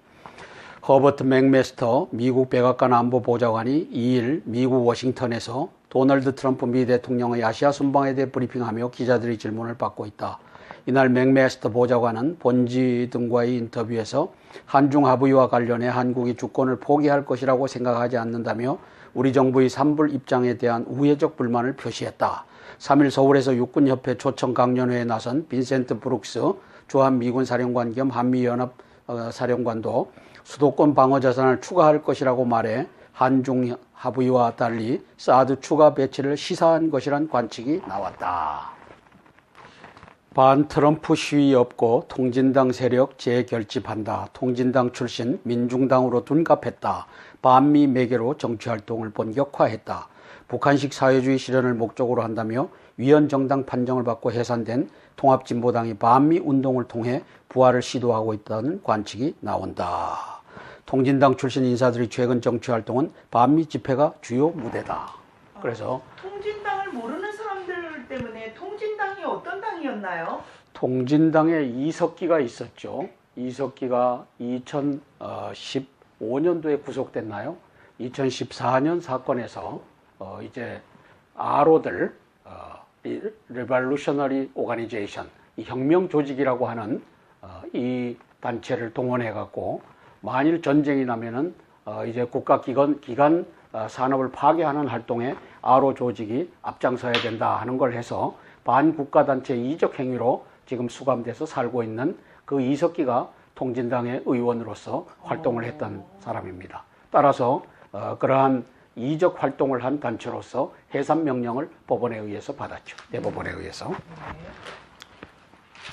허버트 맥메스터 미국 백악관 안보보좌관이 2일 미국 워싱턴에서 도널드 트럼프 미 대통령의 아시아 순방에 대해 브리핑하며 기자들의 질문을 받고 있다. 이날 맥메스터 보좌관은 본지 등과의 인터뷰에서 한중 합의와 관련해 한국이 주권을 포기할 것이라고 생각하지 않는다며 우리 정부의 산불 입장에 대한 우회적 불만을 표시했다. 3일 서울에서 육군협회 초청 강연회에 나선 빈센트 브룩스 주한미군 사령관 겸 한미연합 사령관도 수도권 방어 자산을 추가할 것이라고 말해 한중 합의와 달리 사드 추가 배치를 시사한 것이란 관측이 나왔다. 반 트럼프 시위 없고 통진당 세력 재결집한다. 통진당 출신 민중당으로 둔갑했다. 반미 매개로 정치활동을 본격화했다. 북한식 사회주의 실현을 목적으로 한다며 위헌정당 판정을 받고 해산된 통합진보당이 반미 운동을 통해 부활을 시도하고 있다는 관측이 나온다. 통진당 출신 인사들이 최근 정치활동은 반미 집회가 주요 무대다. 그래서 통진당을 모르는 사람들 때문에 통진당이 어떤 당이었나요? 통진당에 이석기가 있었죠. 이석기가 2015년도에 구속됐나요? 2014년 사건에서 이제 RO들 Revolutionary Organization, 이 혁명 조직이라고 하는 이 단체를 동원해 갖고 만일 전쟁이 나면은 이제 국가 기관 산업을 파괴하는 활동에 RO 조직이 앞장서야 된다 하는 걸 해서 반국가 단체 이적 행위로 지금 수감돼서 살고 있는 그 이석기가 통진당의 의원으로서 활동을 했던 사람입니다. 따라서 그러한 이적 활동을 한 단체로서 해산 명령을 법원에 의해서 받았죠. 대법원에 의해서.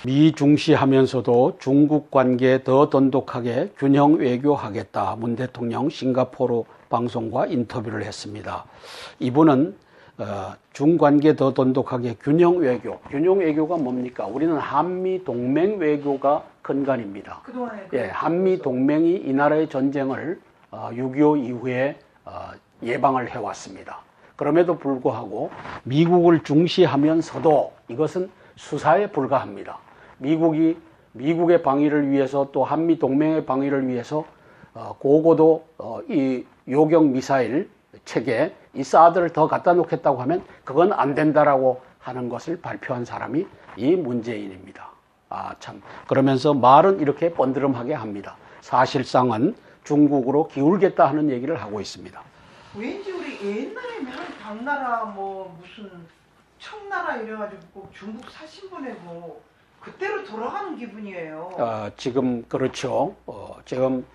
미중시하면서도 중국 관계에 더 돈독하게 균형 외교하겠다. 문 대통령 싱가포르 방송과 인터뷰를 했습니다. 이분은 중관계 더 돈독하게 균형 외교가 뭡니까? 우리는 한미 동맹 외교가 근간입니다. 예, 한미 동맹이 이 나라의 전쟁을 6.25 이후에 예방을 해왔습니다. 그럼에도 불구하고 미국을 중시하면서도 이것은 수사에 불과합니다. 미국의 방위를 위해서 또 한미 동맹의 방위를 위해서 고고도 이 요격 미사일 체계 이 사드를 더 갖다 놓겠다고 하면 그건 안 된다라고 하는 것을 발표한 사람이 이 문재인입니다. 참 그러면서 말은 이렇게 번드름하게 합니다. 사실상은 중국으로 기울겠다 하는 얘기를 하고 있습니다. 왠지 우리 옛날에 당나라 뭐 무슨 청나라 이래가지고 꼭 중국 사신분에 뭐 그때로 돌아가는 기분이에요. 지금 그렇죠. 지금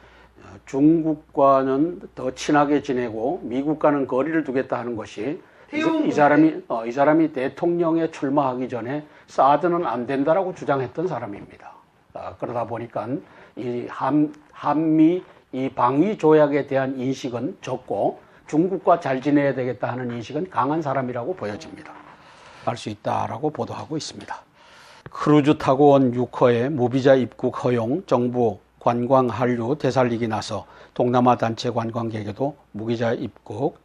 중국과는 더 친하게 지내고 미국과는 거리를 두겠다 하는 것이 이 사람이 대통령에 출마하기 전에 사드는 안 된다라고 주장했던 사람입니다. 그러다 보니까 이 한미 이 방위 조약에 대한 인식은 적고 중국과 잘 지내야 되겠다 하는 인식은 강한 사람이라고 보여집니다. 알 수 있다라고 보도하고 있습니다. 크루즈 타고 온 유커의 무비자 입국 허용, 정부 관광 한류 되살리기 나서 동남아 단체 관광객에도 무기자 입국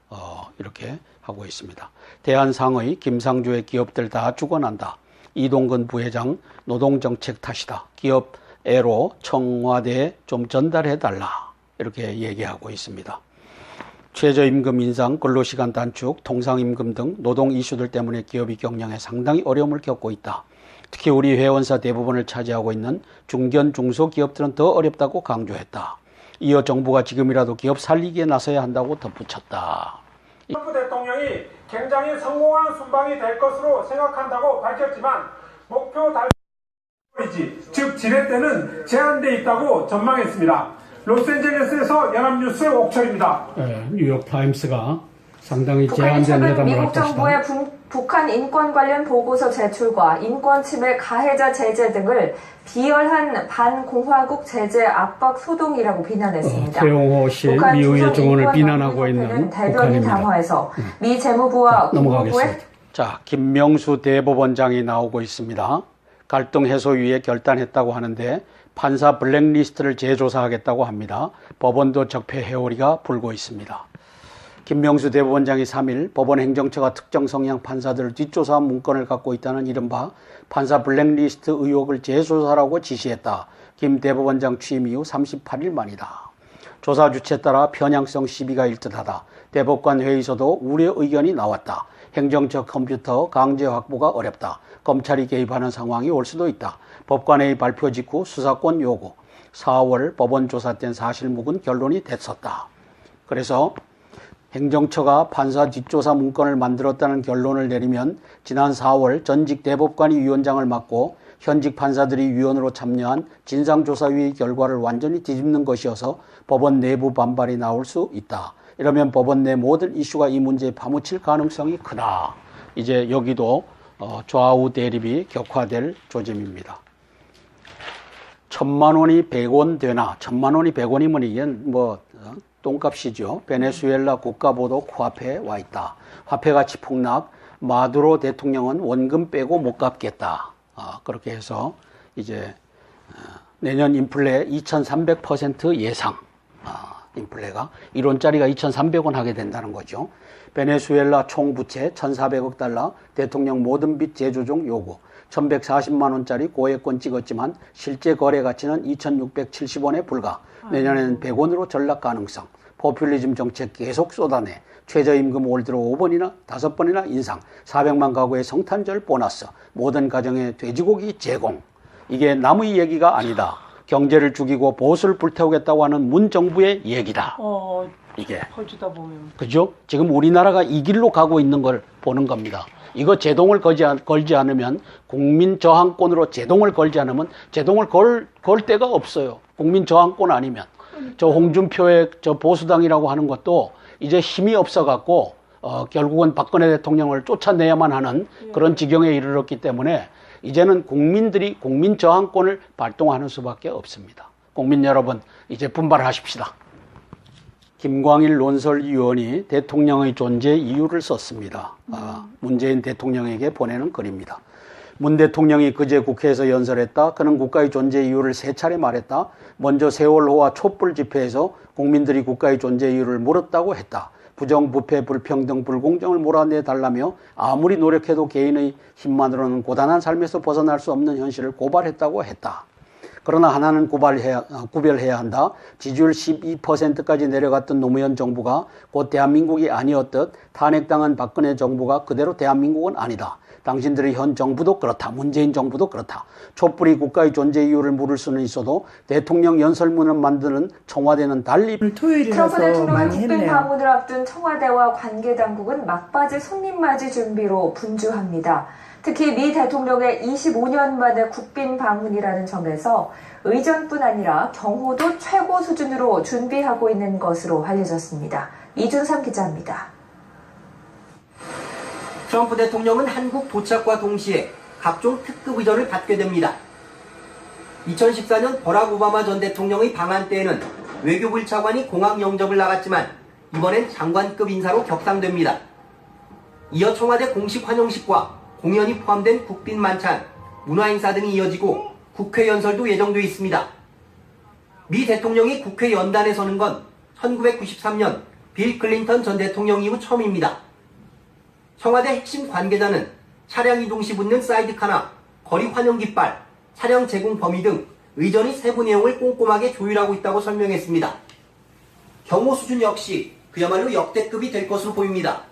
이렇게 하고 있습니다. 대한상의 김상조의 기업들 다 죽어난다. 이동근 부회장 노동정책 탓이다. 기업 애로 청와대에 좀 전달해달라. 이렇게 얘기하고 있습니다. 최저임금 인상, 근로시간 단축, 통상임금 등 노동 이슈들 때문에 기업이 경영에 상당히 어려움을 겪고 있다. 특히 우리 회원사 대부분을 차지하고 있는 중견, 중소기업들은 더 어렵다고 강조했다. 이어 정부가 지금이라도 기업 살리기에 나서야 한다고 덧붙였다. 트럼프 대통령이 굉장히 성공한 순방이 될 것으로 생각한다고 밝혔지만 목표 달성이지 즉 지렛대는 제한돼 있다고 전망했습니다. 로스앤젤레스에서 연합뉴스 옥철입니다. 뉴욕타임스가 상당히 북한이 제한된 최근 회담을 할 미국 것이다. 정부의 북한 인권 관련 보고서 제출과 인권 침해 가해자 제재 등을 비열한 반공화국 제재 압박 소동이라고 비난했습니다. 최용호 씨 미의회 정원을 비난하고 있는 대변인 북한입니다. 담화에서 미 재무부와 국무부의 넘어가겠습니다. 자, 김명수 대법원장이 나오고 있습니다. 갈등 해소위에 결단했다고 하는데 판사 블랙리스트를 재조사하겠다고 합니다. 법원도 적폐 회오리가 불고 있습니다. 김명수 대법원장이 3일 법원 행정처가 특정 성향 판사들을 뒷조사한 문건을 갖고 있다는 이른바 판사 블랙리스트 의혹을 재조사하라고 지시했다. 김 대법원장 취임 이후 38일 만이다. 조사 주체에 따라 편향성 시비가 일듯하다. 대법관 회의에서도 우려 의견이 나왔다. 행정처 컴퓨터 강제 확보가 어렵다. 검찰이 개입하는 상황이 올 수도 있다. 법관회의 발표 직후 수사권 요구. 4월 법원 조사 땐 사실무근 결론이 됐었다. 그래서 행정처가 판사 뒷조사 문건을 만들었다는 결론을 내리면 지난 4월 전직 대법관이 위원장을 맡고 현직 판사들이 위원으로 참여한 진상조사위의 결과를 완전히 뒤집는 것이어서 법원 내부 반발이 나올 수 있다. 이러면 법원 내 모든 이슈가 이 문제에 파묻힐 가능성이 크다. 이제 여기도 좌우 대립이 격화될 조짐입니다. 1,000만 원이 100원 되나? 1,000만 원이 100원이면 이게 똥값이죠. 베네수엘라 국가보도 코앞에 와 있다. 화폐가치 폭락, 마두로 대통령은 원금 빼고 못 갚겠다. 그렇게 해서 이제 내년 인플레 2,300% 예상. 인플레가 1원짜리가 2,300원 하게 된다는 거죠. 베네수엘라 총부채 1,400억 달러, 대통령 모든 빚 재조정 요구. 1,140만 원짜리 고액권 찍었지만 실제 거래 가치는 2,670원에 불과. 내년에는 100원으로 전락 가능성. 포퓰리즘 정책 계속 쏟아내. 최저임금 올 들어 5번이나 5번이나 인상. 400만 가구의 성탄절 보너스. 모든 가정에 돼지고기 제공. 이게 남의 얘기가 아니다. 경제를 죽이고 보수를 불태우겠다고 하는 문 정부의 얘기다. 이게 퍼주다 보면 그죠? 지금 우리나라가 이 길로 가고 있는 걸 보는 겁니다. 이거 제동을 걸지 않으면 국민 저항권으로 제동을 걸지 않으면 제동을 걸 데가 없어요. 국민 저항권 아니면 저 홍준표의 저 보수당이라고 하는 것도 이제 힘이 없어갖고 결국은 박근혜 대통령을 쫓아내야만 하는 그런 지경에 이르렀기 때문에 이제는 국민들이 국민 저항권을 발동하는 수밖에 없습니다. 국민 여러분, 이제 분발하십시다. 김광일 논설위원이 대통령의 존재 이유를 썼습니다. 문재인 대통령에게 보내는 글입니다. 문 대통령이 그제 국회에서 연설했다. 그는 국가의 존재 이유를 3차례 말했다. 먼저 세월호와 촛불 집회에서 국민들이 국가의 존재 이유를 물었다고 했다. 부정부패, 불평등, 불공정을 몰아내달라며 아무리 노력해도 개인의 힘만으로는 고단한 삶에서 벗어날 수 없는 현실을 고발했다고 했다. 그러나 하나는 구별해야 한다. 지지율 12%까지 내려갔던 노무현 정부가 곧 대한민국이 아니었듯 탄핵당한 박근혜 정부가 그대로 대한민국은 아니다. 당신들의 현 정부도 그렇다. 문재인 정부도 그렇다. 촛불이 국가의 존재 이유를 물을 수는 있어도 대통령 연설문을 만드는 청와대는 달리 토요일이라서 트럼프 대통령의 많이 국빈 했네요. 방문을 앞둔 청와대와 관계 당국은 막바지 손님 맞이 준비로 분주합니다. 특히 미 대통령의 25년 만에 국빈 방문이라는 점에서 의전뿐 아니라 경호도 최고 수준으로 준비하고 있는 것으로 알려졌습니다. 이준삼 기자입니다. 트럼프 대통령은 한국 도착과 동시에 각종 특급 의전을 받게 됩니다. 2014년 버락 오바마 전 대통령의 방한 때에는 외교부 1차관이 공항 영접을 나갔지만 이번엔 장관급 인사로 격상됩니다. 이어 청와대 공식 환영식과 공연이 포함된 국빈 만찬, 문화행사 등이 이어지고 국회 연설도 예정돼 있습니다. 미 대통령이 국회 연단에 서는 건 1993년 빌 클린턴 전 대통령 이후 처음입니다. 청와대 핵심 관계자는 차량 이동 시 붙는 사이드카나 거리 환영 깃발, 차량 제공 범위 등 의전의 세부 내용을 꼼꼼하게 조율하고 있다고 설명했습니다. 경호 수준 역시 그야말로 역대급이 될 것으로 보입니다.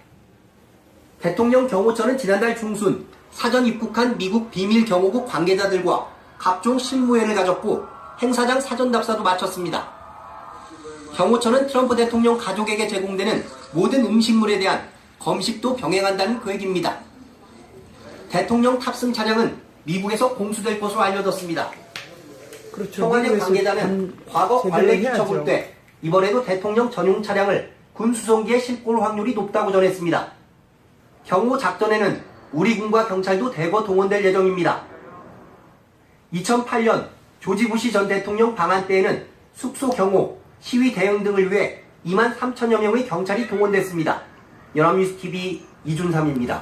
대통령 경호처는 지난달 중순 사전 입국한 미국 비밀 경호국 관계자들과 각종 실무회를 가졌고 행사장 사전 답사도 마쳤습니다. 경호처는 트럼프 대통령 가족에게 제공되는 모든 음식물에 대한 검식도 병행한다는 계획입니다. 대통령 탑승 차량은 미국에서 공수될 것으로 알려졌습니다. 그렇죠. 청와대 관계자는 과거 관례 기처분 때 이번에도 대통령 전용 차량을 군 수송기에 싣고 올 확률이 높다고 전했습니다. 경호 작전에는 우리 군과 경찰도 대거 동원될 예정입니다. 2008년 조지 부시 전 대통령 방한 때에는 숙소 경호, 시위 대응 등을 위해 2만 3천여 명의 경찰이 동원됐습니다. 연합뉴스 TV 이준삼입니다.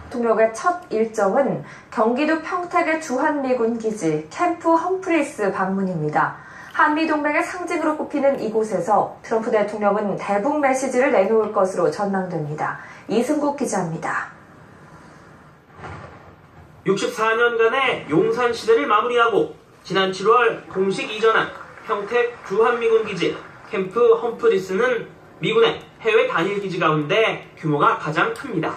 대통령의 첫 일정은 경기도 평택의 주한미군 기지 캠프 험프리스 방문입니다. 한미동맹의 상징으로 꼽히는 이곳에서 트럼프 대통령은 대북 메시지를 내놓을 것으로 전망됩니다. 이승국 기자입니다. 64년간의 용산 시대를 마무리하고 지난 7월 공식 이전한 평택 주한미군 기지 캠프 험프리스는 미군의 해외 단일 기지 가운데 규모가 가장 큽니다.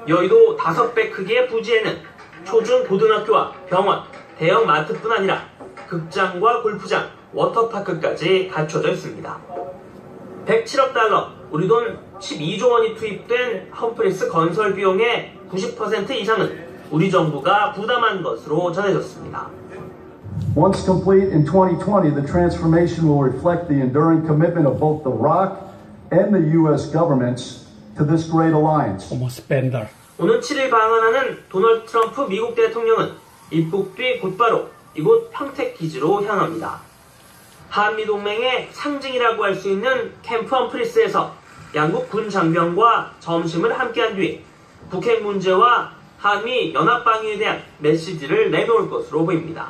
여의도 5배 크기의 부지에는 초중 고등학교와 병원, 대형 마트뿐 아니라 극장과 골프장, 워터파크까지 갖춰져 있습니다. 107억 달러, 우리 돈 12조 원이 투입된 험프리스 건설 비용의 90% 이상은 우리 정부가 부담한 것으로 전해졌습니다. Once complete in 2020, the transformation will reflect the enduring commitment of both the ROC and the U.S. governments to this great alliance. 오는 7일 방한하는 도널드 트럼프 미국 대통령은 입국 뒤 곧바로 이곳 평택 기지로 향합니다. 한미동맹의 상징이라고 할 수 있는 캠프 험프리스에서 양국 군 장병과 점심을 함께한 뒤 북핵 문제와 한미 연합방위에 대한 메시지를 내놓을 것으로 보입니다.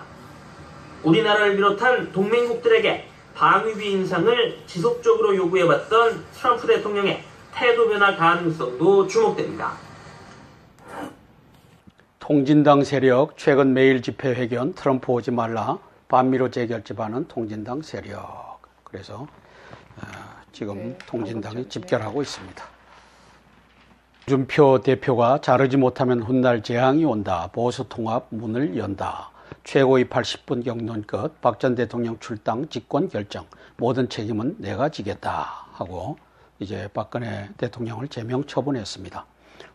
우리나라를 비롯한 동맹국들에게 방위비 인상을 지속적으로 요구해왔던 트럼프 대통령의 태도 변화 가능성도 주목됩니다. 통진당 세력 최근 매일 집회 회견 트럼프 오지 말라 반미로 재결집하는 통진당 세력. 그래서 지금 통진당이 집결하고 있습니다. 홍준표 대표가 자르지 못하면 훗날 재앙이 온다. 보수 통합 문을 연다. 최고의 80분 경론 끝 박 전 대통령 출당 직권 결정 모든 책임은 내가 지겠다 하고 이제 박근혜 대통령을 제명 처분했습니다.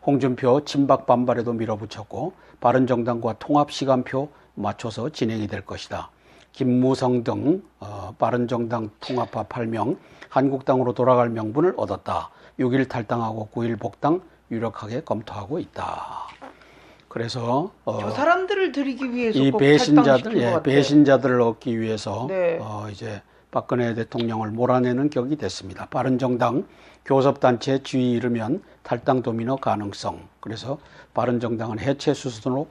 홍준표 친박 반발에도 밀어붙였고 바른정당과 통합 시간표 맞춰서 진행이 될 것이다. 김무성 등 바른정당 통합파 8명 한국당으로 돌아갈 명분을 얻었다. 6일 탈당하고 9일 복당 유력하게 검토하고 있다. 그래서 저 사람들을 들이기 위해서 이 꼭 배신자들을 얻기 위해서 네. 이제 박근혜 대통령을 몰아내는 격이 됐습니다. 바른정당 교섭단체 지위 잃으면 탈당 도미노 가능성. 그래서 바른정당은 해체 수순으로